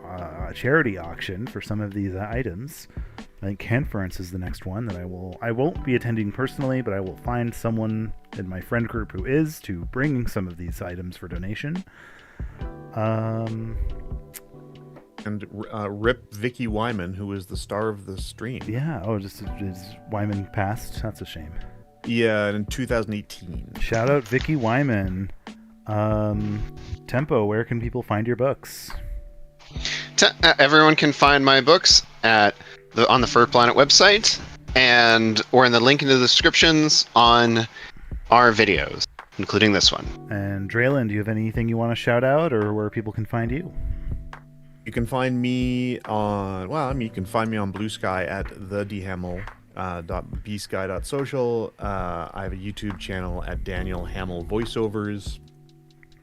charity auction for some of these items. I think Conference is the next one that I won't be attending personally, but I will find someone in my friend group who is to bring some of these items for donation. And rip Vicky Wyman, who was the star of the stream. Yeah. Oh, just is Wyman passed? That's a shame. Yeah, in 2018. Shout out Vicky Wyman. Tempo, where can people find your books? Everyone can find my books on the Fur Planet website, or in the link in the descriptions on our videos, including this one. And Draylin, do you have anything you want to shout out, or where people can find you? You can find me on, you can find me on Blue Sky at thedhamel.bsky.social. I have a YouTube channel at Daniel Hamill Voiceovers.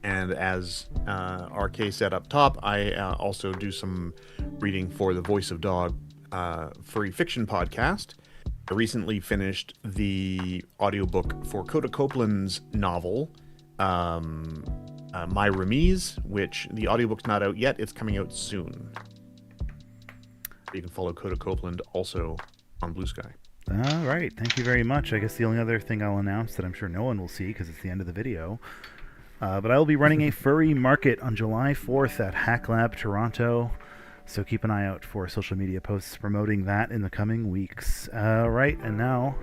And as Arrkay said up top, I also do some reading for the Voice of Dog Furry Fiction podcast. I recently finished the audiobook for Coda Copeland's novel, My Remise, which the audiobook's not out yet. It's coming out soon. You can follow Coda Copeland also on Blue Sky. All right. Thank you very much. I guess the only other thing I'll announce that I'm sure no one will see because it's the end of the video, but I will be running a furry market on July 4th at Hack Lab Toronto. So keep an eye out for social media posts promoting that in the coming weeks. Right, and now,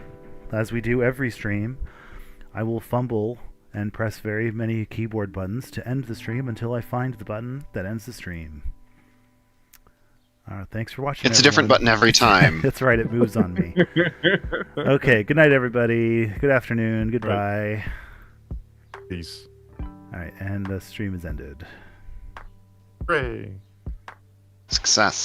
as we do every stream, I will fumble and press very many keyboard buttons to end the stream until I find the button that ends the stream. Thanks for watching. It's everyone. A different button every time. That's right, it moves on me. Okay, good night, everybody. Good afternoon. Goodbye. Peace. All right, and the stream is ended. Hooray. Success.